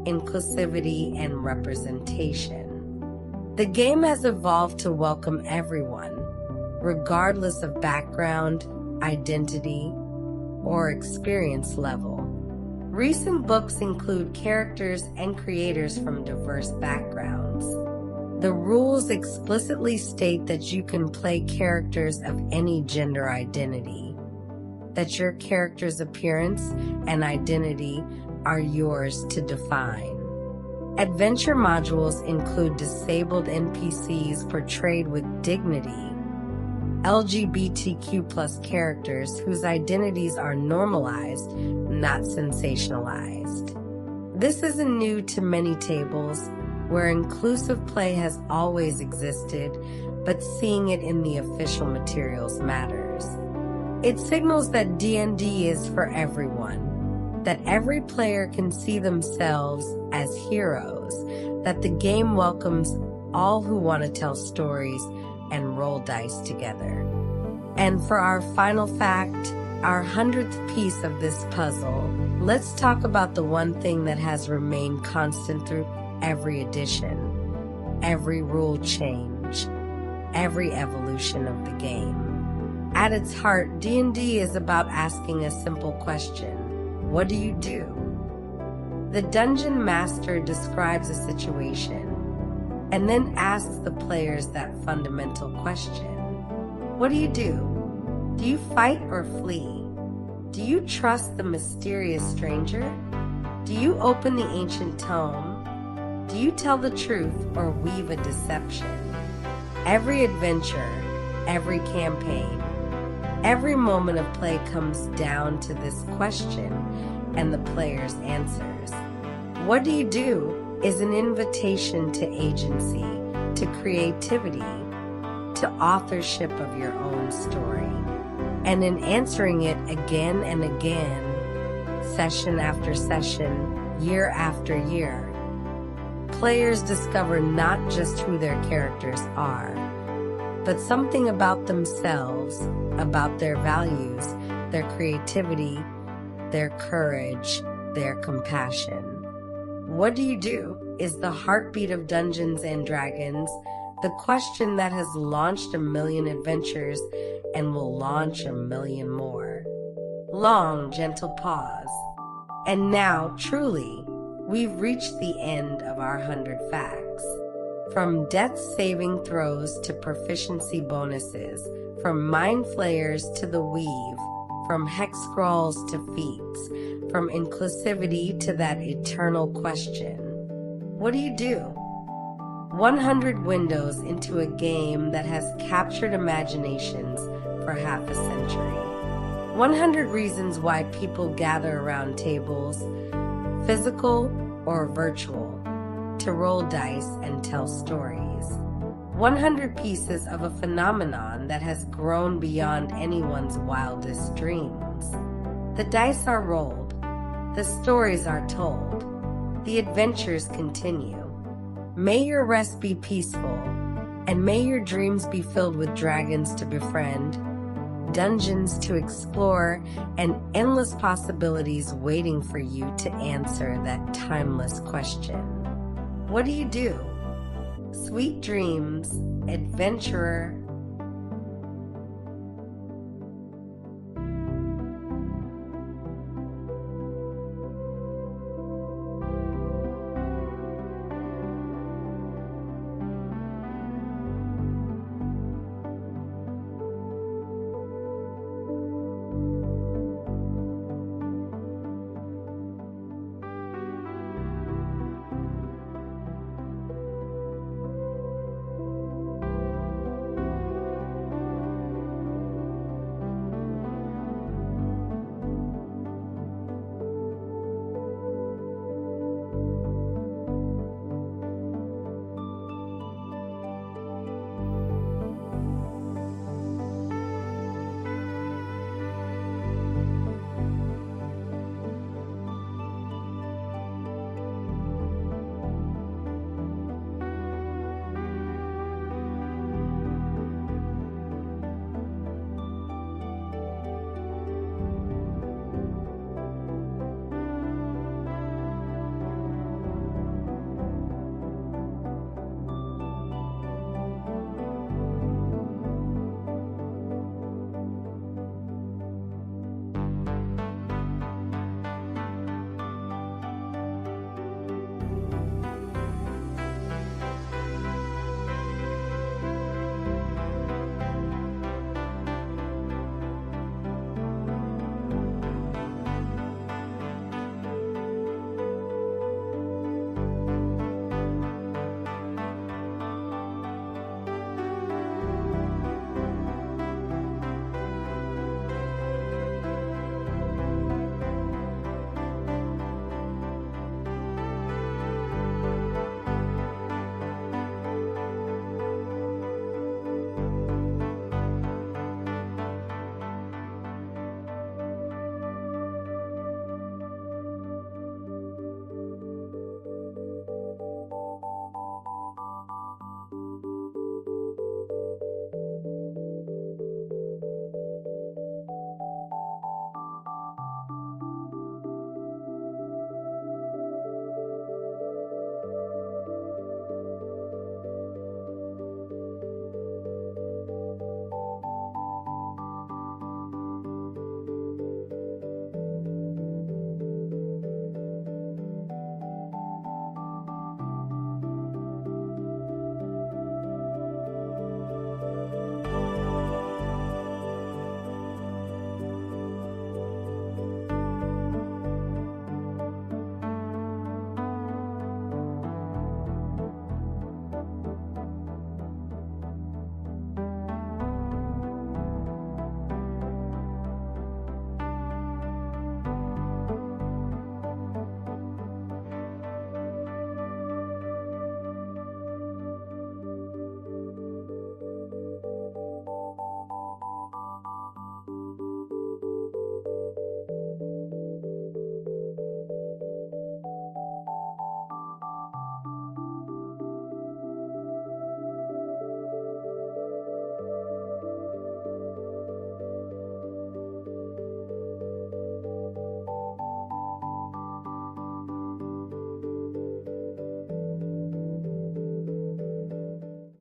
inclusivity and representation. The game has evolved to welcome everyone, regardless of background, identity, or experience level. Recent books include characters and creators from diverse backgrounds. The rules explicitly state that you can play characters of any gender identity, that your character's appearance and identity are yours to define. Adventure modules include disabled NPCs portrayed with dignity, LGBTQ+ characters whose identities are normalized, not sensationalized. This isn't new to many tables, where inclusive play has always existed, but seeing it in the official materials matters. It signals that D&D is for everyone, that every player can see themselves as heroes, that the game welcomes all who want to tell stories and roll dice together. And for our final fact, our 100th piece of this puzzle, let's talk about the one thing that has remained constant through every edition, every rule change, every evolution of the game. At its heart, D&D is about asking a simple question: what do you do? The dungeon master describes a situation and then asks the players that fundamental question. What do you do? Do you fight or flee? Do you trust the mysterious stranger? Do you open the ancient tome? Do you tell the truth or weave a deception? Every adventure, every campaign, every moment of play comes down to this question and the player's answers. What do you do is an invitation to agency, to creativity, to authorship of your own story. And in answering it again and again, session after session, year after year, players discover not just who their characters are, but something about themselves, about their values, their creativity, their courage, their compassion. What do you do is the heartbeat of Dungeons and Dragons, the question that has launched a million adventures and will launch a million more. Long, gentle pause. And now, truly, we've reached the end of our 100 facts. From death saving throws to proficiency bonuses, from mind flayers to the weave, from hex scrolls to feats, from inclusivity to that eternal question. What do you do? 100 windows into a game that has captured imaginations for half a century. 100 reasons why people gather around tables, physical or virtual, to roll dice and tell stories. 100 pieces of a phenomenon that has grown beyond anyone's wildest dreams. The dice are rolled, the stories are told, the adventures continue. May your rest be peaceful, and may your dreams be filled with dragons to befriend, dungeons to explore, and endless possibilities waiting for you to answer that timeless question. What do you do? Sweet dreams, adventurer,